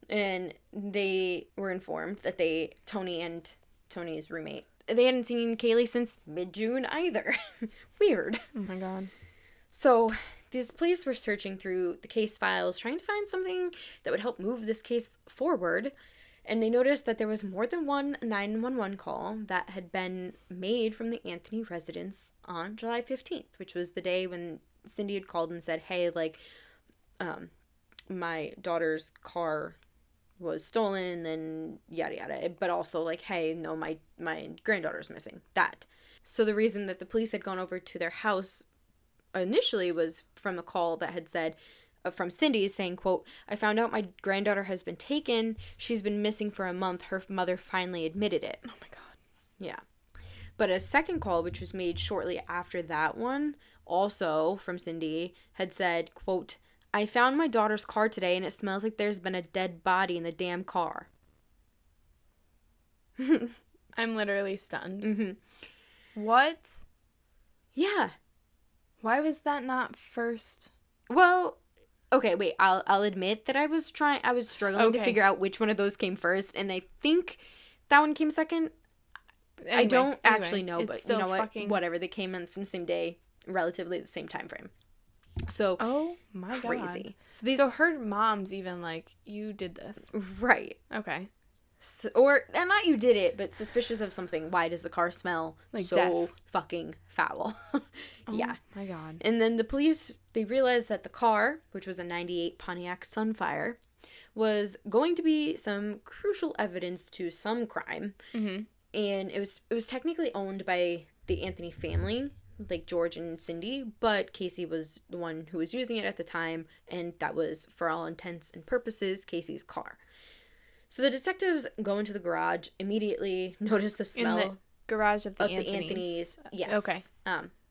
And they were informed that Tony and Tony's roommate, they hadn't seen Kaylee since mid-June either. Weird. Oh my God. So these police were searching through the case files, trying to find something that would help move this case forward. And they noticed that there was more than one 911 call that had been made from the Anthony residence on July 15th, which was the day when Cindy had called and said, hey, like, my daughter's car was stolen and then yada yada. But also like, hey, no, my granddaughter's missing. That. So the reason that the police had gone over to their house initially was from a call that had said, from Cindy saying, quote, I found out my granddaughter has been taken. She's been missing for a month. Her mother finally admitted it. Oh my God. Yeah. But a second call, which was made shortly after that one, also from Cindy, had said, quote, I found my daughter's car today and it smells like there's been a dead body in the damn car. I'm literally stunned. Mm-hmm. What? Yeah. Why was that not first? Well, okay, wait, I'll admit that I was struggling to figure out which one of those came first, and I think that one came second. Anyway, I don't actually know, but you know what? Whatever, they came in from the same day, relatively the same time frame. So, oh my crazy. God. So her mom's even like, you did this. Right. Okay. So, or, and not you did it, but suspicious of something. Why does the car smell like so death? Fucking foul? Yeah. Oh my God. And then the police, they realized that the car, which was a 98 Pontiac Sunfire, was going to be some crucial evidence to some crime. Mm-hmm. And it was technically owned by the Anthony family, like George and Cindy, but Casey was the one who was using it at the time, and that was, for all intents and purposes, Casey's car. So the detectives go into the garage, immediately notice the smell. In the garage of the Anthony's. Yes. Okay.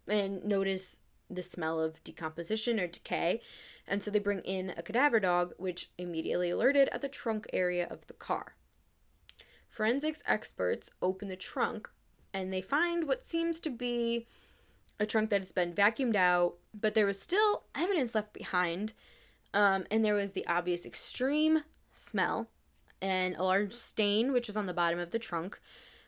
And notice the smell of decomposition or decay. And so they bring in a cadaver dog, which immediately alerted at the trunk area of the car. Forensics experts open the trunk, and they find what seems to be a trunk that has been vacuumed out, but there was still evidence left behind. And there was the obvious extreme smell and a large stain, which was on the bottom of the trunk,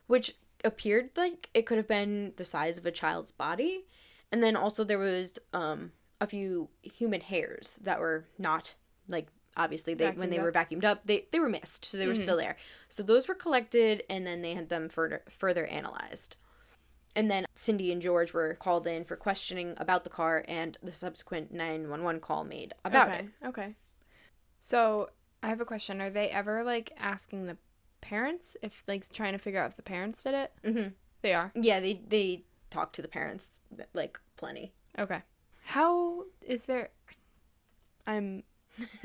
which appeared like it could have been the size of a child's body. And then also there was a few human hairs that were not, like, obviously when they were vacuumed up, they were missed, so they were still there. So those were collected, and then they had them further analyzed. And then Cindy and George were called in for questioning about the car and the subsequent 911 call made about it. Okay. So I have a question. Are they ever, like, asking the parents if, like, trying to figure out if the parents did it? Mm-hmm. They are? Yeah, they talk to the parents, like, plenty. Okay. How is there... I'm...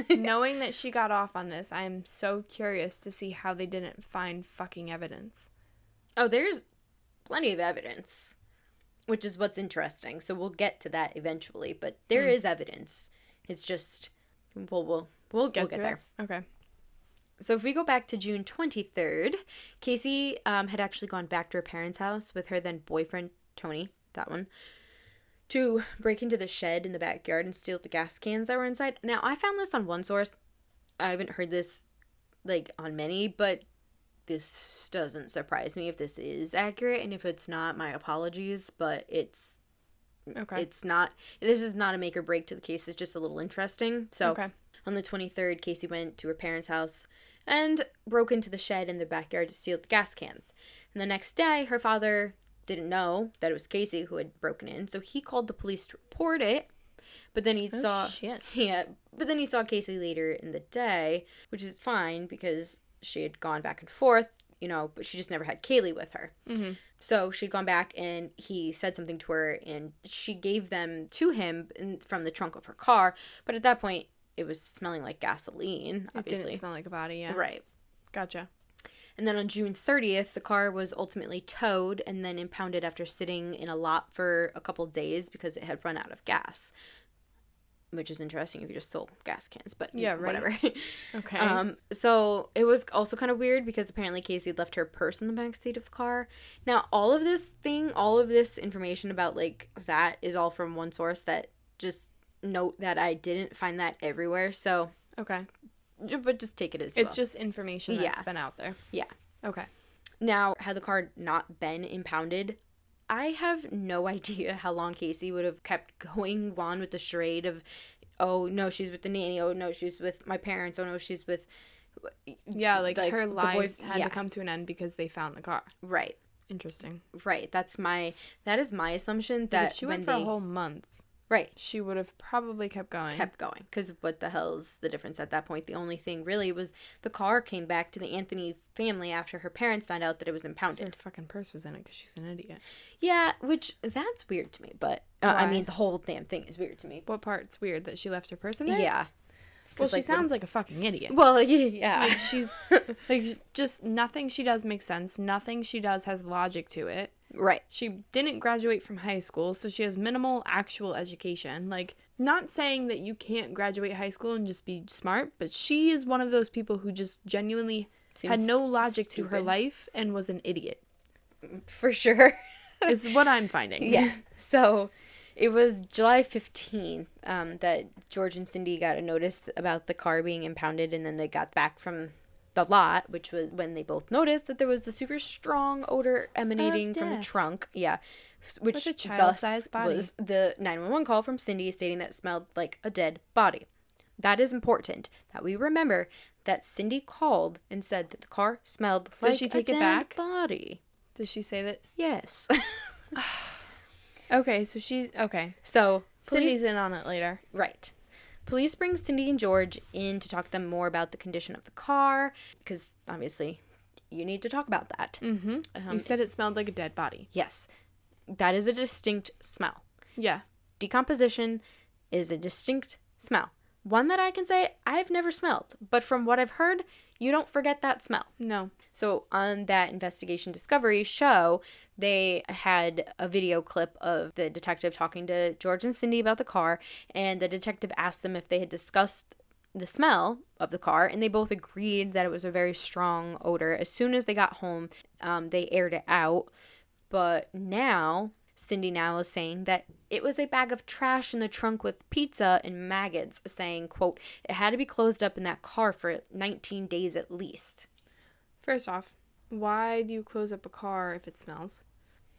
Knowing that she got off on this, I'm so curious to see how they didn't find fucking evidence. Oh, there's plenty of evidence, which is what's interesting. So we'll get to that eventually, but there is evidence. It's just... We'll get there. Okay. So if we go back to June 23rd, Casey had actually gone back to her parents' house with her then boyfriend, Tony, that one, to break into the shed in the backyard and steal the gas cans that were inside. Now, I found this on one source. I haven't heard this, like, on many, but this doesn't surprise me if this is accurate, and if it's not, my apologies, but it's not, this is not a make or break to the case, it's just a little interesting. So, okay. On the 23rd, Casey went to her parents' house and broke into the shed in the backyard to steal the gas cans. And the next day, her father didn't know that it was Casey who had broken in, so he called the police to report it. But then he saw Casey later in the day, which is fine because she had gone back and forth, you know, but she just never had Kaylee with her. Mm-hmm. So she'd gone back and he said something to her, and she gave them to him from the trunk of her car. But at that point, it was smelling like gasoline, obviously. It didn't smell like a body, yeah. Right. Gotcha. And then on June 30th, the car was ultimately towed and then impounded after sitting in a lot for a couple days because it had run out of gas. Which is interesting if you just sold gas cans, but yeah, right. Whatever. Okay. So it was also kind of weird because apparently Casey left her purse in the backseat of the car. Now, all of this information about, like, that is all from one source. That just note that I didn't find that everywhere. So okay. But just take it as it's just information that's been out there. Yeah. Okay. Now, had the car not been impounded, I have no idea how long Casey would have kept going on with the charade of, oh, no, she's with the nanny. Oh, no, she's with my parents. Oh, no, she's with... Yeah, like her lies had to come to an end because they found the car. Right. Interesting. Right. That is my assumption that if she went for a whole month. Right. she would have probably kept going. Because what the hell's the difference at that point? The only thing really was the car came back to the Anthony family after her parents found out that it was So her impounded. fucking purse was in it because she's an idiot. Yeah, which that's weird to me. But I mean, the whole damn thing is weird to me. What part's weird? That she left her purse in there? Yeah. Well, she sounds like a fucking idiot. Well, yeah. Like, she's, like, just nothing she does makes sense. Nothing she does has logic to it. Right. She didn't graduate from high school, so she has minimal actual education. Like, not saying that you can't graduate high school and just be smart, but she is one of those people who just genuinely had no logic to her life and was an idiot. For sure. Is what I'm finding. Yeah. So it was July 15th that George and Cindy got a notice about the car being impounded, and then they got back from the lot, which was when they both noticed that there was the super strong odor emanating from the trunk. Yeah. Which With a child-sized body. was the 911 call from Cindy stating that it smelled like a dead body. That is important that we remember that Cindy called and said that the car smelled like she take a it dead back? body. Did she say that? Yes. Okay, so she's... Okay. So Cindy's in on it later. Right. Police bring Cindy and George in to talk to them more about the condition of the car, because obviously you need to talk about that. Mm-hmm. You said it smelled like a dead body. Yes. That is a distinct smell. Yeah. Decomposition is a distinct smell. One that I can say I've never smelled, but from what I've heard, you don't forget that smell. No. So on that Investigation Discovery show, they had a video clip of the detective talking to George and Cindy about the car, and the detective asked them if they had discussed the smell of the car, and they both agreed that it was a very strong odor. As soon as they got home, they aired it out, but now Cindy now is saying that it was a bag of trash in the trunk with pizza and maggots, saying, quote, it had to be closed up in that car for 19 days at least. First off, why do you close up a car if it smells?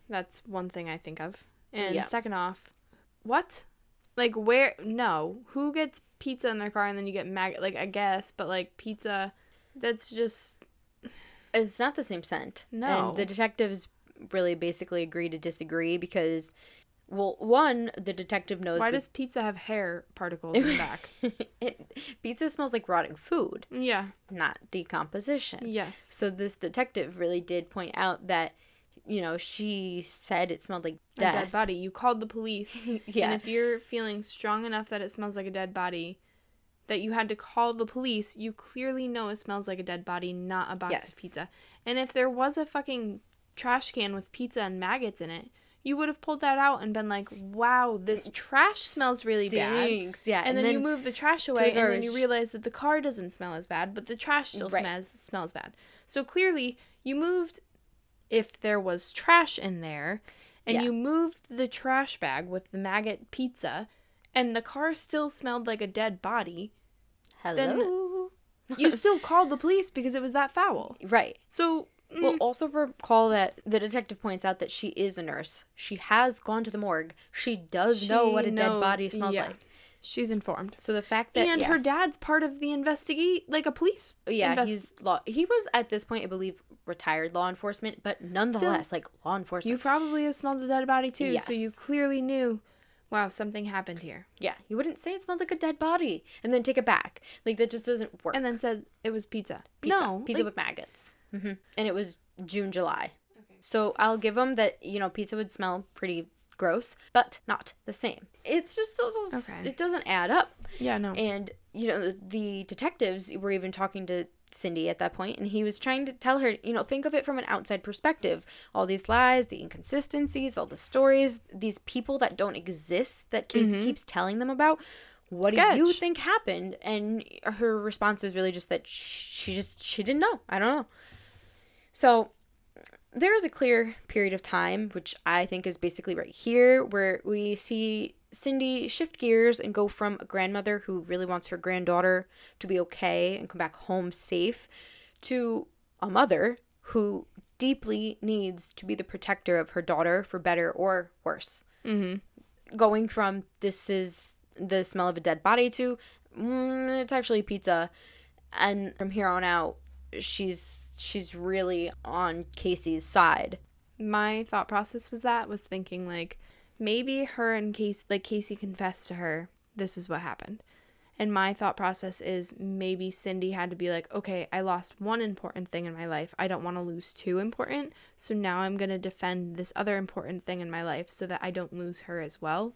That's one thing I think of. And second off, what? Like, where? No. Who gets pizza in their car and then you get maggot? Like, I guess, but, like, pizza, that's just... It's not the same scent. No. And the detectives really basically agree to disagree because, well, one, the detective knows... Why does pizza have hair particles in the back? Pizza smells like rotting food. Yeah. Not decomposition. Yes. So this detective really did point out that, you know, she said it smelled like death. A dead body. You called the police. Yeah. And if you're feeling strong enough that it smells like a dead body, that you had to call the police, you clearly know it smells like a dead body, not a box of pizza. And if there was a fucking trash can with pizza and maggots in it, you would have pulled that out and been like, wow, this trash smells really bad. Yeah. And then you move the trash away, and then you realize that the car doesn't smell as bad, but the trash still smells bad. So clearly, you moved, if there was trash in there, and you moved the trash bag with the maggot pizza, and the car still smelled like a dead body, then you still called the police because it was that foul. Right. So... We'll also recall that the detective points out that she is a nurse. She has gone to the morgue. She does know what a dead body smells like. She's informed. So the fact that... And her dad's part of the like a police... Yeah, he was, at this point, I believe, retired law enforcement, but nonetheless, like, law enforcement. You probably have smelled a dead body, too, Yes. so you clearly knew, wow, something happened here. Yeah, you wouldn't say it smelled like a dead body and then take it back. Like, that just doesn't work. And then said it was pizza. Pizza with maggots. Mm-hmm. And it was June, July. Okay. So I'll give them that, you know, pizza would smell pretty gross, but not the same. It's just, it doesn't add up. Yeah, no. And, you know, the detectives were even talking to Cindy at that point, and he was trying to tell her, you know, think of it from an outside perspective. All these lies, the inconsistencies, all the stories, these people that don't exist that Casey keeps telling them about. What do you think happened? And her response was really just that she didn't know. I don't know. So there is a clear period of time, which I think is basically right here, where we see Cindy shift gears and go from a grandmother who really wants her granddaughter to be okay and come back home safe to a mother who deeply needs to be the protector of her daughter for better or worse. Mm-hmm. Going from this is the smell of a dead body to it's actually pizza, and from here on out she's really on Casey's side. My thought process was thinking, like, maybe her and Casey confessed to her, this is what happened. And my thought process is maybe Cindy had to be like, okay, I lost one important thing in my life. I don't want to lose two important. So now I'm going to defend this other important thing in my life so that I don't lose her as well.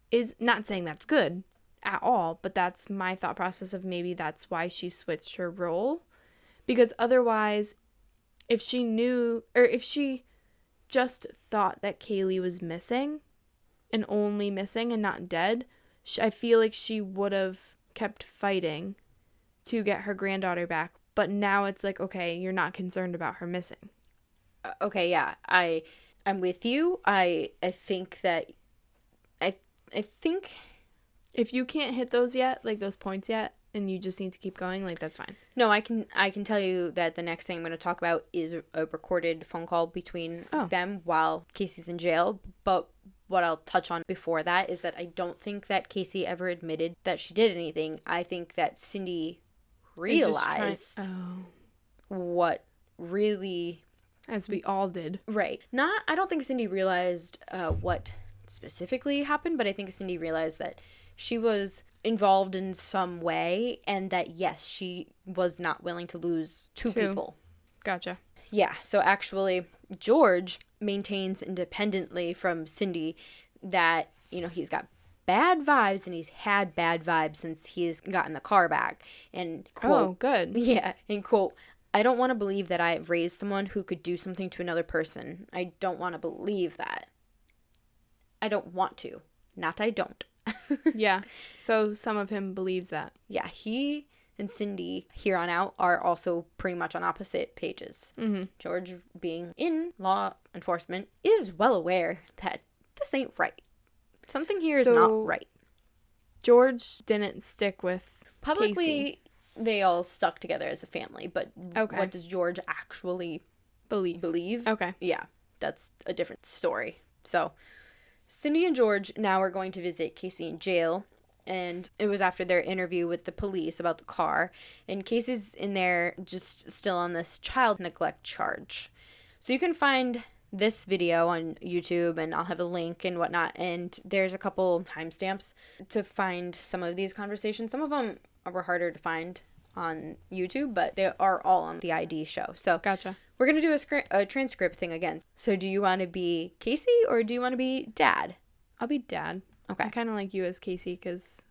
Is not saying that's good at all, but that's my thought process of maybe that's why she switched her role. Because otherwise, if she knew, or if she just thought that Kaylee was missing and only missing and not dead, I feel like she would have kept fighting to get her granddaughter back. But now it's like, okay, you're not concerned about her missing. Okay, yeah. I'm with you. I think that I think if you can't hit those yet, like those points yet, and you just need to keep going, like that's fine. No, I can tell you that the next thing I'm going to talk about is a recorded phone call between them while Casey's in jail. But what I'll touch on before that is that I don't think that Casey ever admitted that she did anything. I think that Cindy realized what really... As we all did. Right. I don't think Cindy realized what specifically happened, but I think Cindy realized that she was involved in some way and that, yes, she was not willing to lose two people. Gotcha. Yeah, so actually, George maintains independently from Cindy that, he's got bad vibes and he's had bad vibes since he's gotten the car back. And, quote, good. Yeah, and, quote, I don't want to believe that I've raised someone who could do something to another person. I don't want to believe that. I don't want to. Not I don't. Yeah, so some of him believes that. Yeah, he and Cindy here on out are also pretty much on opposite pages. Mm-hmm. George, being in law enforcement, is well aware that this ain't right. Something here is not right. George didn't stick with Publicly, Casey. They all stuck together as a family, but what does George actually believe? Okay. Yeah, that's a different story. So, Cindy and George now are going to visit Casey in jail. And it was after their interview with the police about the car. And Casey's in there just still on this child neglect charge. So you can find this video on YouTube, and I'll have a link and whatnot. And there's a couple timestamps to find some of these conversations. Some of them were harder to find on YouTube, but they are all on the ID show. So Gotcha. We're going to do a transcript thing again. So do you want to be Casey or do you want to be Dad? I'll be Dad. Okay. I kind of like you as Casey because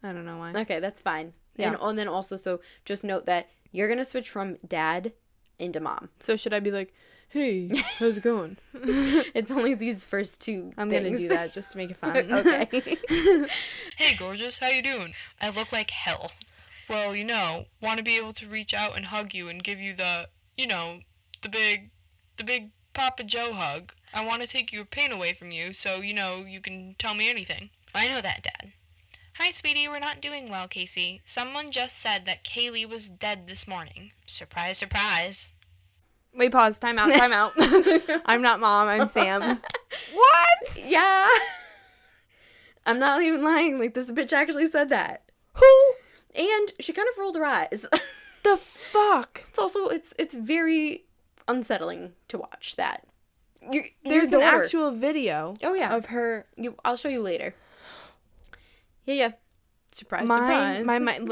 I don't know why. Okay, that's fine. Yeah. And then also, so just note that you're going to switch from Dad into Mom. So should I be like, hey, how's it going? It's only these first two I'm things. going to do that just to make it fun. Okay. Hey, gorgeous, how you doing? I look like hell. Well, want to be able to reach out and hug you and give you the big Papa Joe hug. I want to take your pain away from you so, you can tell me anything. I know that, Dad. Hi, sweetie, we're not doing well, Casey. Someone just said that Kaylee was dead this morning. Surprise, surprise. Wait, pause. Time out. I'm not Mom. I'm Sam. What? Yeah. I'm not even lying. Like, this bitch actually said that. Who? And she kind of rolled her eyes. The fuck? It's also, it's very unsettling to watch that. There's an actual video. Oh, yeah. Of her. I'll show you later. Yeah. Surprise, surprise.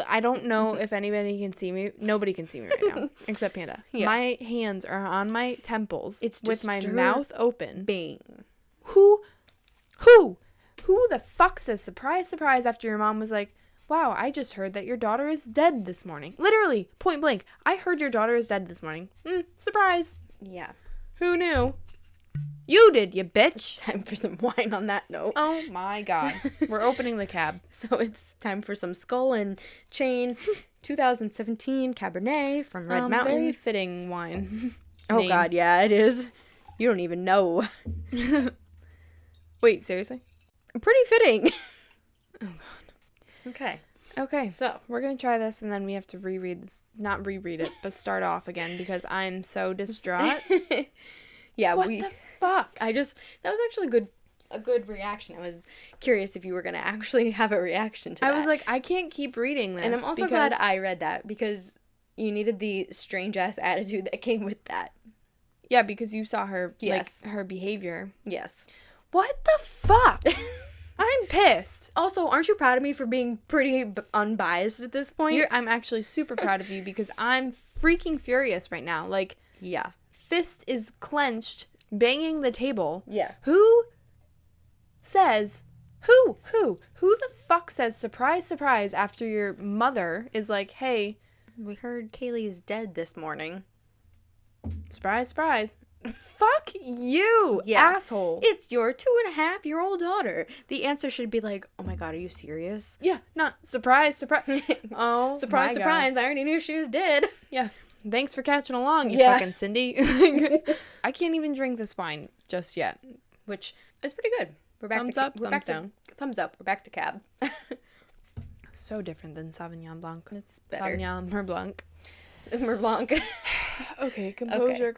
I don't know if anybody can see me. Nobody can see me right now, except Panda. Yeah. My hands are on my temples with my mouth open. Bang. Who the fuck says surprise, surprise after your mom was like, wow, I just heard that your daughter is dead this morning. Literally, point blank. I heard your daughter is dead this morning. Surprise. Yeah. Who knew? You did, you bitch. Time for some wine on that note. Oh my god. We're opening the cab. So it's time for some Skull and Chain 2017 Cabernet from Red Mountain. Very fitting wine. Oh god, yeah, it is. You don't even know. Wait, seriously? Pretty fitting. Oh god. Okay, so we're gonna try this and then we have to not reread it, but start off again because I'm so distraught. Yeah, what the fuck? that was actually a good reaction. I was curious if you were gonna actually have a reaction to that. I was like, I can't keep reading this. And I'm also glad I read that because you needed the strange ass attitude that came with that. Yeah, because you saw her yes. like her behavior. Yes. What the fuck? I'm pissed. Also, aren't you proud of me for being pretty unbiased at this point? I'm actually super proud of you because I'm freaking furious right now. Like, yeah. fist is clenched, banging the table. Yeah. Who says, who the fuck says surprise, surprise after your mother is like, hey, We heard Kaylee is dead this morning. surprise, surprise. Fuck you, asshole. It's your 2.5-year-old daughter. The answer should be like, oh my God, are you serious? Yeah, not surprise, surprise. Oh, Surprise, my God. surprise. I already knew she was dead. Yeah. Thanks for catching along, you Yeah. fucking Cindy. I can't even drink this wine just yet. Which is pretty good. We're back Thumbs to up, thumbs down. Thumbs up. We're back to Cab. So different than Sauvignon Blanc. It's better. Sauvignon Merlot. Merlot. Okay, composure.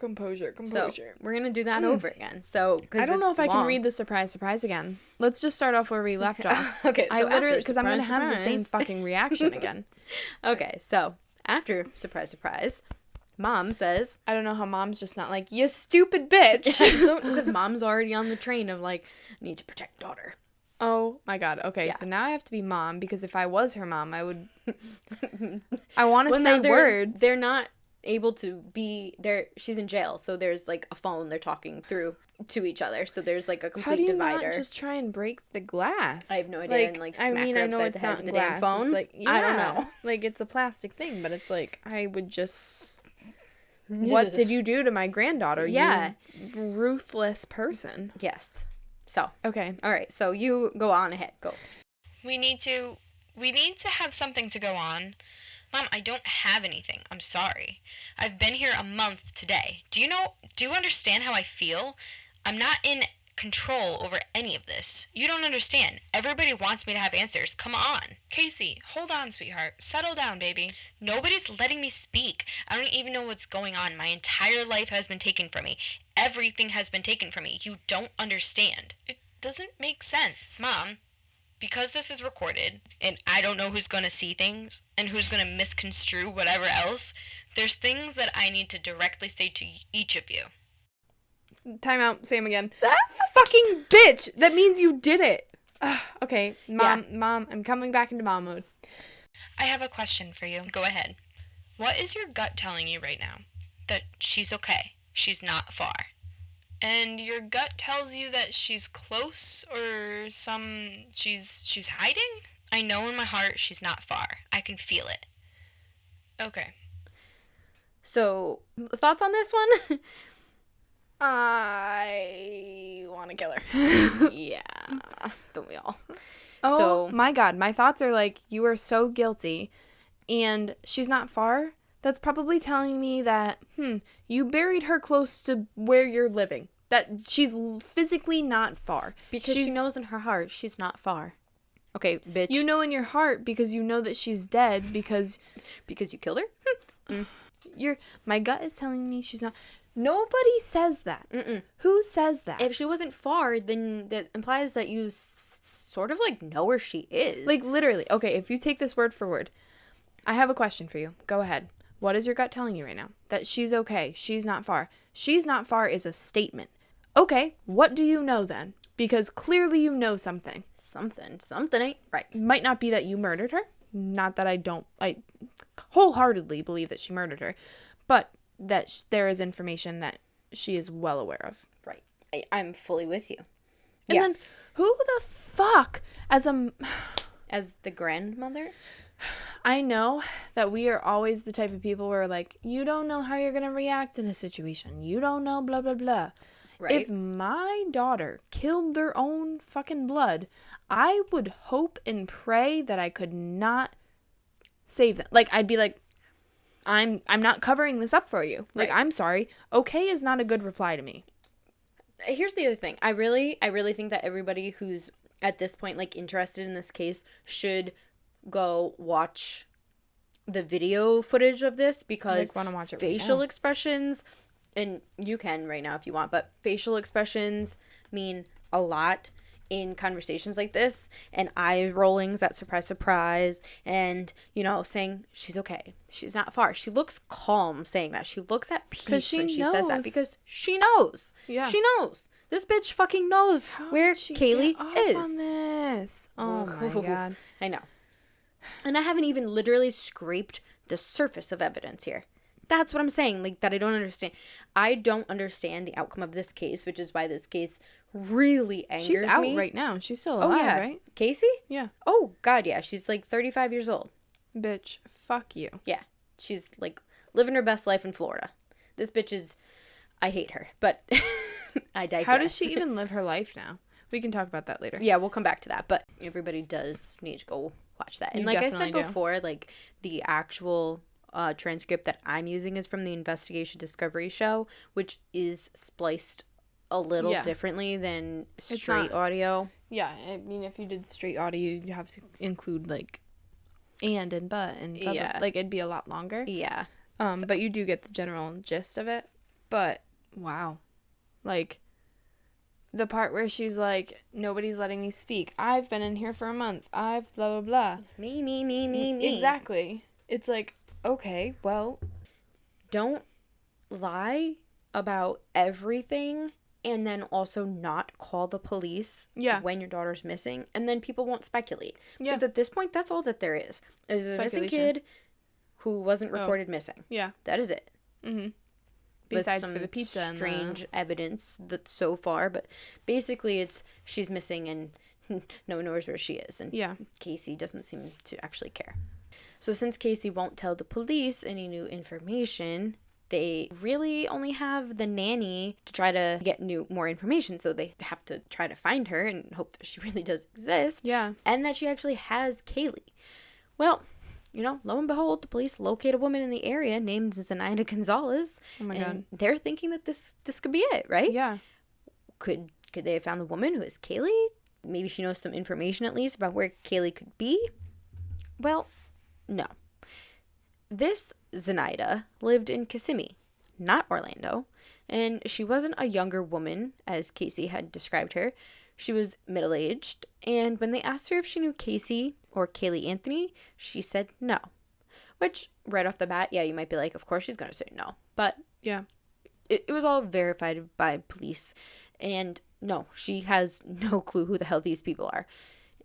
So we're going to do that over again. So I don't know if I can read the surprise again. Let's just start off where we left off. Okay, I so literally, after because I'm going to have the surprise, same fucking reaction again. Okay, so after surprise, Mom says, I don't know how Mom's just not like, you stupid bitch. because Mom's already on the train of like, need to protect daughter. Oh my God. Okay, Yeah. so now I have to be Mom because if I was her mom, I would. I want to Well, say now words. they're not able to be there. She's in jail, so there's like a phone they're talking through to each other. So there's like a complete How do you divider. not just try and break the glass? I have no idea, and, like, smack her upside the head with the damn phone? It's like, I don't yeah, know. Like, it's a plastic thing, but it's like, I would just... What did you do to my granddaughter? Yeah. You ruthless person. Yes. So, Okay. all right. So you go on ahead. Go. We need to have something to go on. Mom, I don't have anything. I'm sorry. I've been here a month today. Do you understand how I feel? I'm not in control over any of this. You don't understand. Everybody wants me to have answers. Come on. Casey, hold on, sweetheart. Settle down, baby. Nobody's letting me speak. I don't even know what's going on. My entire life has been taken from me. Everything has been taken from me. You don't understand. It doesn't make sense. Mom, because this is recorded, and I don't know who's going to see things, and who's going to misconstrue whatever else, there's things that I need to directly say to each of you. Time out. Say him again. Fucking bitch. That means you did it. Ugh, okay. Mom, I'm coming back into mom mode. I have a question for you. Go ahead. What is your gut telling you right now? That she's okay. She's not far. And your gut tells you that she's close or she's hiding? I know in my heart she's not far. I can feel it. Okay. So, thoughts on this one? I want to kill her. Yeah. Don't we all? Oh So- my God. My thoughts are like, you are so guilty and she's not far. That's probably telling me that, you buried her close to where you're living. That she's physically not far. Because she knows in her heart she's not far. Okay, bitch. You know in your heart because you know that she's dead because you killed her? my gut is telling me she's not. Nobody says that. Mm-mm. Who says that? If she wasn't far, then that implies that you sort of like know where she is. Like literally. Okay, if you take this word for word, I have a question for you. Go ahead. What is your gut telling you right now? That she's okay. She's not far. She's not far is a statement. Okay, what do you know then? Because clearly you know something. Something ain't right. Might not be that you murdered her. Not that I wholeheartedly believe that she murdered her. But that there is information that she is well aware of. Right. I'm fully with you. And then who the fuck as the grandmother? I know that we are always the type of people where like, you don't know how you're going to react in a situation. You don't know blah, blah, blah. Right. If my daughter killed their own fucking blood, I would hope and pray that I could not save them. Like, I'd be like, I'm not covering this up for you. Like, Right. I'm sorry. Okay is not a good reply to me. Here's the other thing. I really think that everybody who's at this point like interested in this case should go watch the video footage of this because Like, wanna watch it right facial now. expressions, and you can right now if you want, but facial expressions mean a lot in conversations like this, and eye rollings at surprise, and saying she's okay, she's not far. She looks calm saying that. She looks at peace she when she says that knows. because she knows. Yeah. She knows. This bitch fucking knows where Kaylee is. On this? Oh my God. I know. And I haven't even literally scraped the surface of evidence here. That's what I'm saying, like, that I don't understand. I don't understand the outcome of this case, which is why this case really angers me. She's out right now. She's still alive, right? Casey? Yeah. Oh, God, yeah. She's, like, 35 years old. Bitch, fuck you. Yeah. She's, like, living her best life in Florida. This bitch is... I hate her, but I digress. How does she even live her life now? We can talk about that later. Yeah, we'll come back to that, but everybody does need to go watch that. And You like I said definitely before, like, the actual... transcript that I'm using is from the Investigation Discovery show, which is spliced a little differently than straight audio. Yeah, I mean, if you did straight audio, you'd have to include, like, and but and blah, blah. Like, it'd be a lot longer. Yeah. But you do get the general gist of it. But, wow. Like, the part where she's like, nobody's letting me speak. I've been in here for a month. I've blah, blah, blah. Me. Exactly. It's like, okay, well, don't lie about everything and then also not call the police when your daughter's missing, and then people won't speculate. Because at this point, that's all that there is. There's a missing kid who wasn't reported missing. Yeah. That is it. Mm-hmm. Besides for the pizza and strange evidence that so far, but basically it's she's missing and no one knows where she is, and Casey doesn't seem to actually care. So since Casey won't tell the police any new information, they really only have the nanny to try to get more information. So they have to try to find her and hope that she really does exist. Yeah. And that she actually has Kaylee. Well, you know, lo and behold, the police locate a woman in the area named Zenaida Gonzalez. Oh my God. They're thinking that this could be it, right? Yeah. Could they have found the woman who is Kaylee? Maybe she knows some information at least about where Kaylee could be? Well, no. This Zenaida lived in Kissimmee, not Orlando, and she wasn't a younger woman, as Casey had described her. She was middle-aged, and when they asked her if she knew Casey or Kaylee Anthony, she said no. Which, right off the bat, yeah, you might be like, of course she's going to say no. But yeah, it was all verified by police, and no, she has no clue who the hell these people are.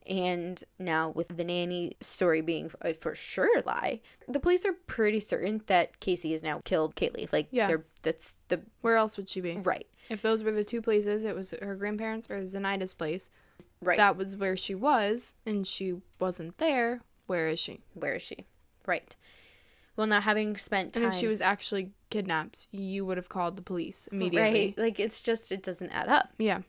And now with the nanny story being a for sure lie, the police are pretty certain that Casey has now killed Kaylee. Like, that's the... Where else would she be? Right. If those were the two places, it was her grandparents' or Zenaida's place. Right. That was where she was, and she wasn't there. Where is she? Where is she? Right. Well, now having spent time... And if she was actually kidnapped, you would have called the police immediately. Right. Like, it's just, it doesn't add up. Yeah.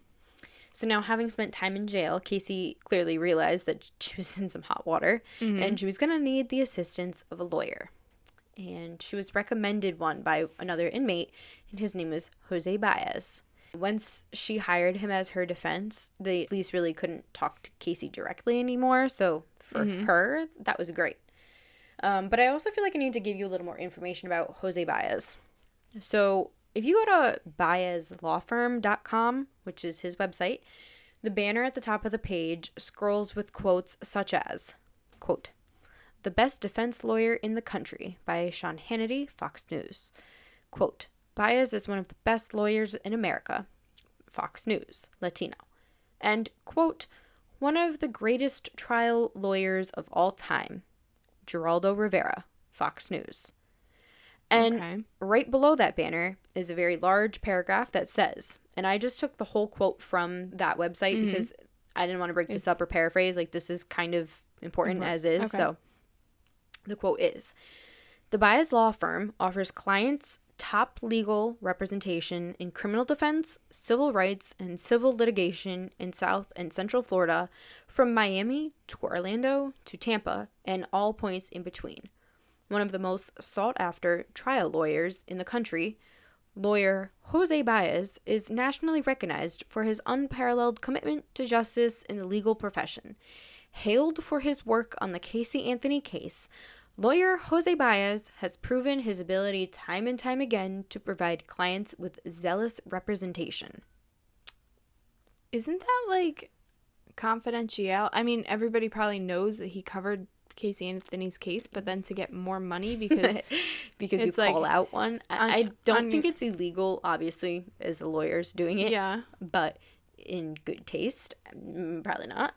So now, having spent time in jail, Casey clearly realized that she was in some hot water, and she was going to need the assistance of a lawyer. And she was recommended one by another inmate, and his name was Jose Baez. Once she hired him as her defense, the police really couldn't talk to Casey directly anymore, so for her, that was great. But I also feel like I need to give you a little more information about Jose Baez. So... if you go to BaezLawFirm.com, which is his website, the banner at the top of the page scrolls with quotes such as, quote, "The best defense lawyer in the country" by Sean Hannity, Fox News. Quote, "Baez is one of the best lawyers in America," Fox News, Latino. And, quote, "One of the greatest trial lawyers of all time," Geraldo Rivera, Fox News. And right below that banner is a very large paragraph that says, and I just took the whole quote from that website because I didn't want to break this up or paraphrase. Like, this is kind of important as is. Okay. So the quote is, "The Baez Law Firm offers clients top legal representation in criminal defense, civil rights, and civil litigation in South and Central Florida, from Miami to Orlando to Tampa and all points in between. One of the most sought-after trial lawyers in the country, lawyer Jose Baez is nationally recognized for his unparalleled commitment to justice in the legal profession. Hailed for his work on the Casey Anthony case, lawyer Jose Baez has proven his ability time and time again to provide clients with zealous representation." Isn't that, like, confidential? I mean, everybody probably knows that he covered Casey Anthony's case, but then to get more money because because you it's like call out one. I don't think it's illegal, obviously, as the lawyers doing it. Yeah. But in good taste, probably not.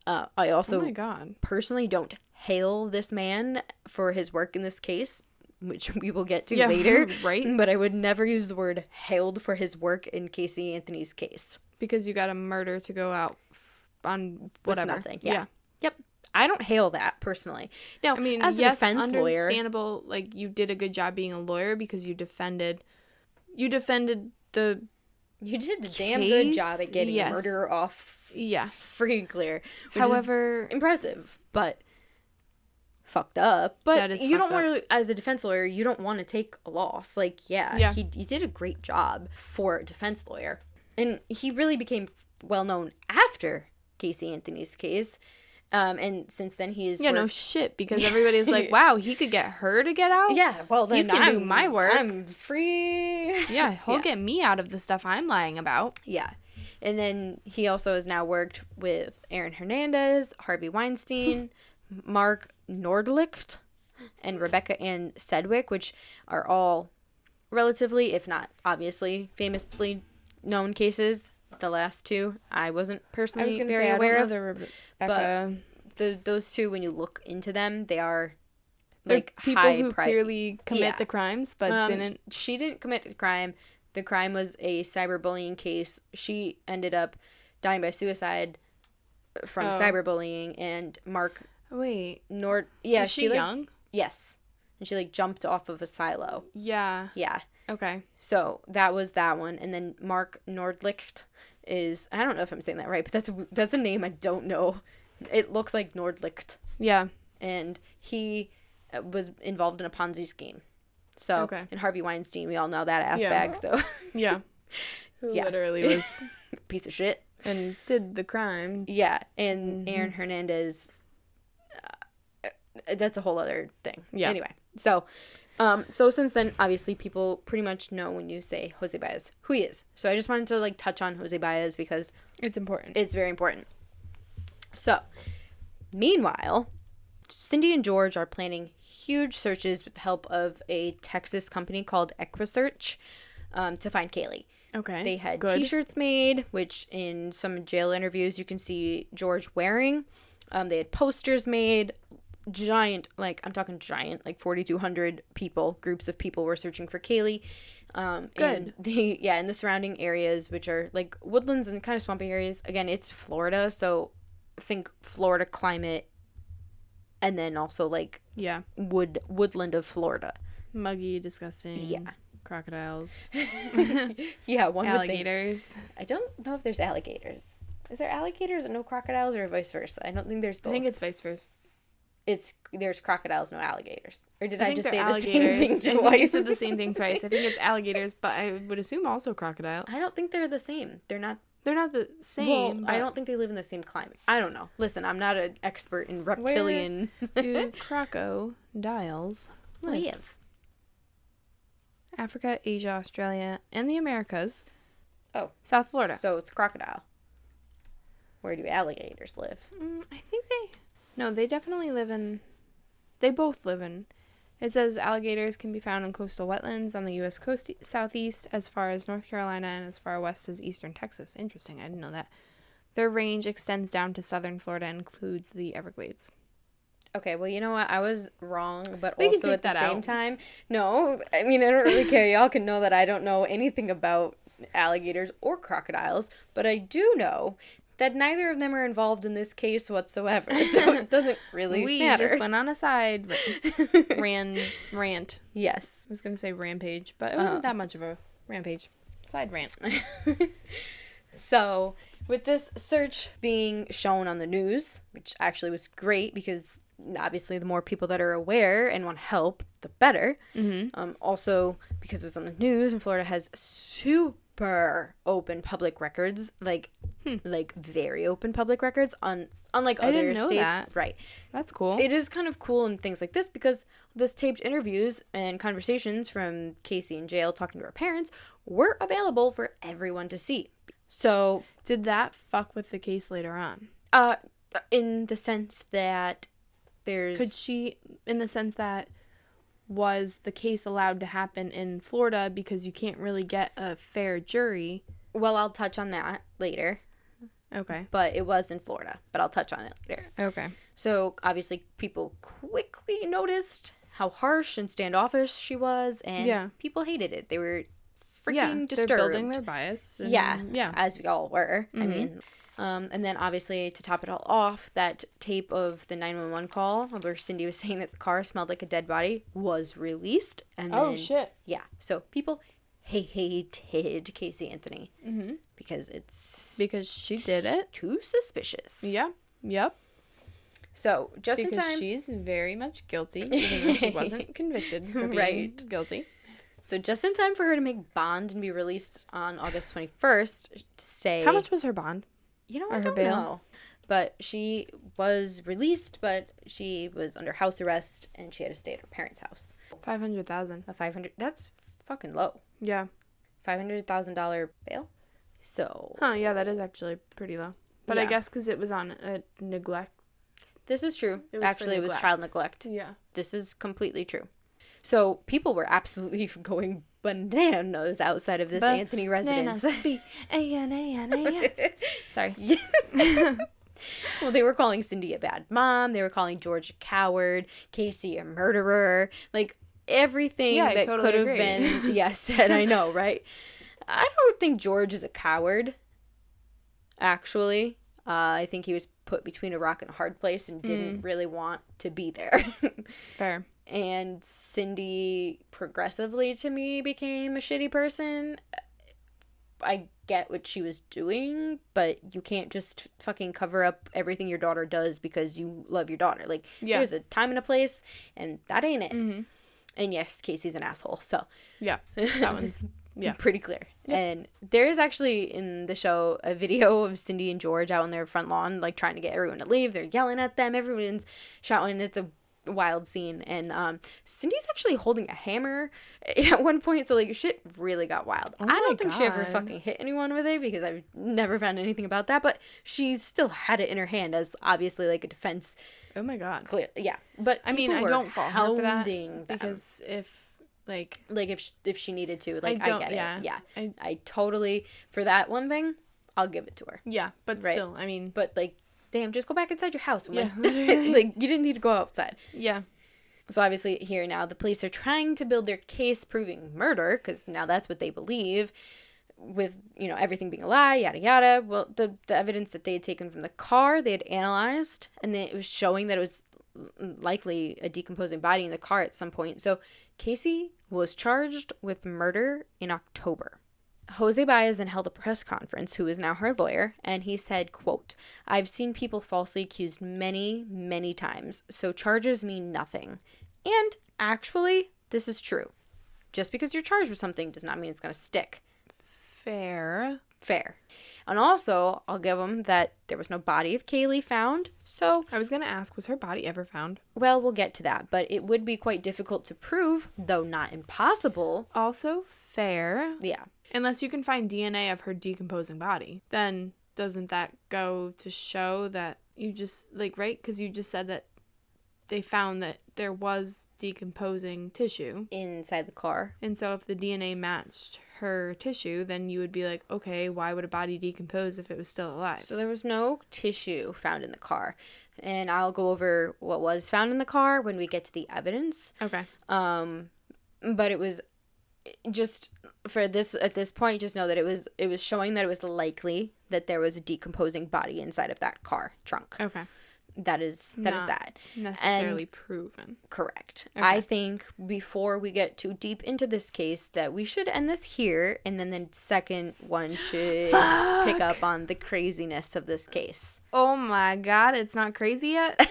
I also Oh my God. personally don't hail this man for his work in this case, which we will get to Yeah, later. right? But I would never use the word hailed for his work in Casey Anthony's case. Because you got a murder to go out on whatever. With nothing. Yeah. Yep. I don't hail that personally. Now, I mean, as a yes, defense lawyer, understandable. Like, you did a good job being a lawyer because you defended the you did a damn good case? job at getting Yes. murder off Yeah. free and clear. Which However, is impressive, but fucked up. But That is you don't fucked want to, as a defense lawyer, you don't want to take a loss. Like, Yeah. he did a great job for a defense lawyer. And he really became well known after Casey Anthony's case. And since then he is no shit, because everybody's like, wow, he could get her to get out? Yeah, well then He's gonna do my work. I'm free. Yeah, he'll get me out of the stuff I'm lying about. Yeah. And then he also has now worked with Aaron Hernandez, Harvey Weinstein, Mark Nordlicht, and Rebecca Ann Sedgwick, which are all relatively, if not obviously, famously known cases. The last two, I wasn't personally very aware of. But those two, when you look into them, they are They're like people who clearly commit Yeah. the crimes, but didn't. She didn't commit the crime. The crime was a cyberbullying case. She ended up dying by suicide from cyberbullying. And Mark Wait, yeah, is she young? Yes, and she jumped off of a silo. Yeah. Yeah. Okay. So that was that one, and then Mark Nordlicht is, I don't know if I'm saying that right, but that's a name I don't know. It looks like Nordlicht. Yeah. And he was involved in a Ponzi scheme. So, and Harvey Weinstein, we all know that ass bag, so. Yeah. Who literally was piece of shit. And did the crime. Yeah, and Aaron Hernandez, that's a whole other thing. Yeah. Anyway, so since then, obviously, people pretty much know when you say Jose Baez who he is. So I just wanted to touch on Jose Baez because it's important. It's very important. So, meanwhile, Cindy and George are planning huge searches with the help of a Texas company called EquiSearch to find Kaylee. Okay. They had T-shirts made, which in some jail interviews you can see George wearing. They had posters made. Giant, I'm talking giant, 4,200 people, groups of people were searching for Kaylee. Good. And in the surrounding areas, which are woodlands and kind of swampy areas. Again, it's Florida, so think Florida climate, and then also woodland of Florida. Muggy, disgusting. Yeah. Crocodiles. Yeah, one alligators. I don't know if there's alligators. Is there alligators and no crocodiles, or vice versa? I don't think there's both. I think it's vice versa. There's crocodiles, no alligators. Or did I just say alligators. the same thing twice? I think you said the same thing twice. I think it's alligators, but I would assume also crocodile. I don't think they're the same. They're not the same. Well, I don't think they live in the same climate. I don't know. Listen, I'm not an expert in reptilian. Where do crocodiles live? Africa, Asia, Australia, and the Americas. Oh. South Florida. So it's crocodile. Where do alligators live? I think they definitely live in, they both live in, it says alligators can be found in coastal wetlands on the U.S. coast southeast as far as North Carolina and as far west as eastern Texas. Interesting, I didn't know that. Their range extends down to southern Florida and includes the Everglades. Okay, well, you know what? I was wrong, but We can also take at the that same out. time, no, I mean, I don't really care. Y'all can know that I don't know anything about alligators or crocodiles, but I do know that neither of them are involved in this case whatsoever, so it doesn't really matter. We just went on a side rant. Yes. I was going to say rampage, but it wasn't that much of a rampage. Side rant. So, with this search being shown on the news, which actually was great because obviously the more people that are aware and want help, the better. Mm-hmm. Also, because it was on the news and Florida has super open public records, very open public records unlike other didn't know states. that. Right. That's cool. It is kind of cool in things like this because this taped interviews and conversations from Casey in jail talking to her parents were available for everyone to see. So, did that fuck with the case later on? in the sense that Could she, in the sense that, was the case allowed to happen in Florida because you can't really get a fair jury? Well, I'll touch on that later. Okay. But it was in Florida, but I'll touch on it later. Okay. So, obviously, people quickly noticed how harsh and standoffish she was, and people hated it. They were freaking disturbed. They're building their bias. And, yeah, as we all were. I mean, and then, obviously, to top it all off, that tape of the 911 call where Cindy was saying that the car smelled like a dead body was released. And then, shit. Yeah, so people hated Casey Anthony because she did it. Too suspicious. Yeah. Yep. So just because in time, she's very much guilty, even though she wasn't convicted for being guilty. So just in time for her to make bond and be released on August 21st to say, how much was her bond? You know, I don't know. But she was released, but she was under house arrest and she had to stay at her parents' house. $500,000. That's fucking low. Yeah. $500,000 bail. So. Yeah, that is actually pretty low. But I guess because it was on a neglect. This is true. Actually, it was child neglect. Yeah. This is completely true. So people were absolutely going bananas outside of this Anthony residence. B-A-N-A-N-A-S. Sorry. Well, they were calling Cindy a bad mom. They were calling George a coward, Casey a murderer. Like, everything that totally could have been said. I know, right? I don't think George is a coward, actually. I think he was put between a rock and a hard place and didn't really want to be there. Fair. And Cindy progressively, to me, became a shitty person. I get what she was doing, but you can't just fucking cover up everything your daughter does because you love your daughter. Like, there's a time and a place, and that ain't it. Mm-hmm. And yes, Casey's an asshole, so. Yeah, that one's, pretty clear. Yep. And there is actually, in the show, a video of Cindy and George out on their front lawn, like, trying to get everyone to leave. They're yelling at them. Everyone's shouting. It's a wild scene. And Cindy's actually holding a hammer at one point, so, like, shit really got wild. I don't think she ever fucking hit anyone with it, because I've never found anything about that, but she still had it in her hand as, obviously, like, a defense. Oh my god. Clear, yeah. But I mean, I don't fault her for that, them. because if if she needed to, like, I get it. Yeah. I totally, for that one thing, I'll give it to her. Yeah, but still, I mean, but, like, damn, just go back inside your house. Yeah. Like, you didn't need to go outside. Yeah. So obviously here now the police are trying to build their case proving murder, because now that's what they believe, with, you know, everything being a lie, yada yada. Well, the evidence that they had taken from the car, they had analyzed, and it was showing that it was likely a decomposing body in the car at some point. So Casey was charged with murder in October. Jose Baez then held a press conference, who is now her lawyer, and he said, quote, "I've seen people falsely accused many, many times, so charges mean nothing. And actually, this is true. Just because you're charged with something does not mean it's going to stick." Fair. And also, I'll give them that there was no body of Kaylee found, so... I was going to ask, was her body ever found? Well, we'll get to that, but it would be quite difficult to prove, though not impossible. Also fair. Yeah. Unless you can find DNA of her decomposing body, then doesn't that go to show that you just, like, right? Because you just said that they found that there was decomposing tissue inside the car. And so if the DNA matched her tissue, then you would be like, okay, why would a body decompose if it was still alive? So there was no tissue found in the car. And I'll go over what was found in the car when we get to the evidence. Okay. But it was just, for this, at this point, just know that it was showing that it was likely that there was a decomposing body inside of that car trunk. Okay. That is that. Necessarily proven. Correct. Okay. I think before we get too deep into this case that we should end this here, and then the second one should pick up on the craziness of this case. Oh my god, it's not crazy yet?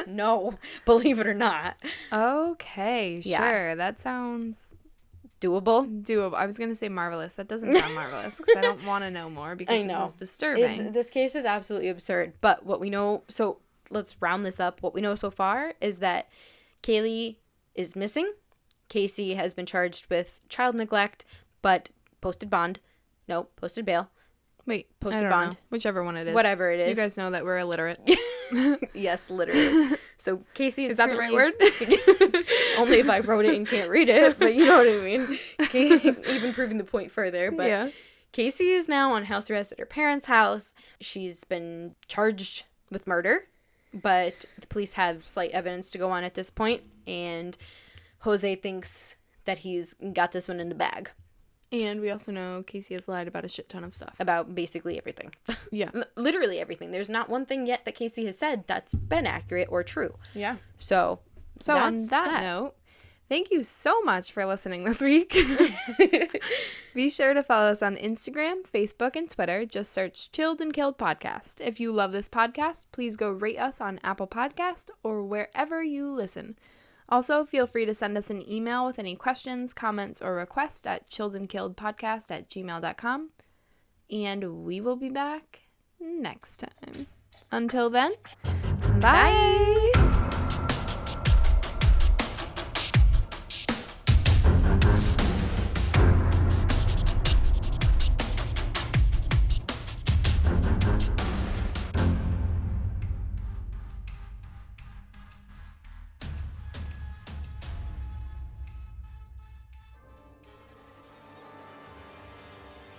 No, believe it or not. Okay, sure. That sounds... Doable. I was going to say marvelous. That doesn't sound marvelous, because I don't want to know more, because this is disturbing. This case is absolutely absurd. But what we know, so let's round this up. What we know so far is that Kaylee is missing. Casey has been charged with child neglect, but posted bail. Wait, posted I don't bond. know. Whichever one it is. Whatever it is. You guys know that we're illiterate. Yes, literally. So Casey Is that the right word? Only if I wrote it and can't read it, but you know what I mean. Even proving the point further. But Yeah. Casey is now on house arrest at her parents' house. She's been charged with murder, but the police have slight evidence to go on at this point, and Jose thinks that he's got this one in the bag. And we also know Casey has lied about a shit ton of stuff. About basically everything. Yeah. Literally everything. There's not one thing yet that Casey has said that's been accurate or true. Yeah. So on that note, thank you so much for listening this week. Be sure to follow us on Instagram, Facebook, and Twitter. Just search Chilled and Killed Podcast. If you love this podcast, please go rate us on Apple Podcast or wherever you listen. Also, feel free to send us an email with any questions, comments, or requests at ChilledAndKilledPodcast@gmail.com. And we will be back next time. Until then, bye.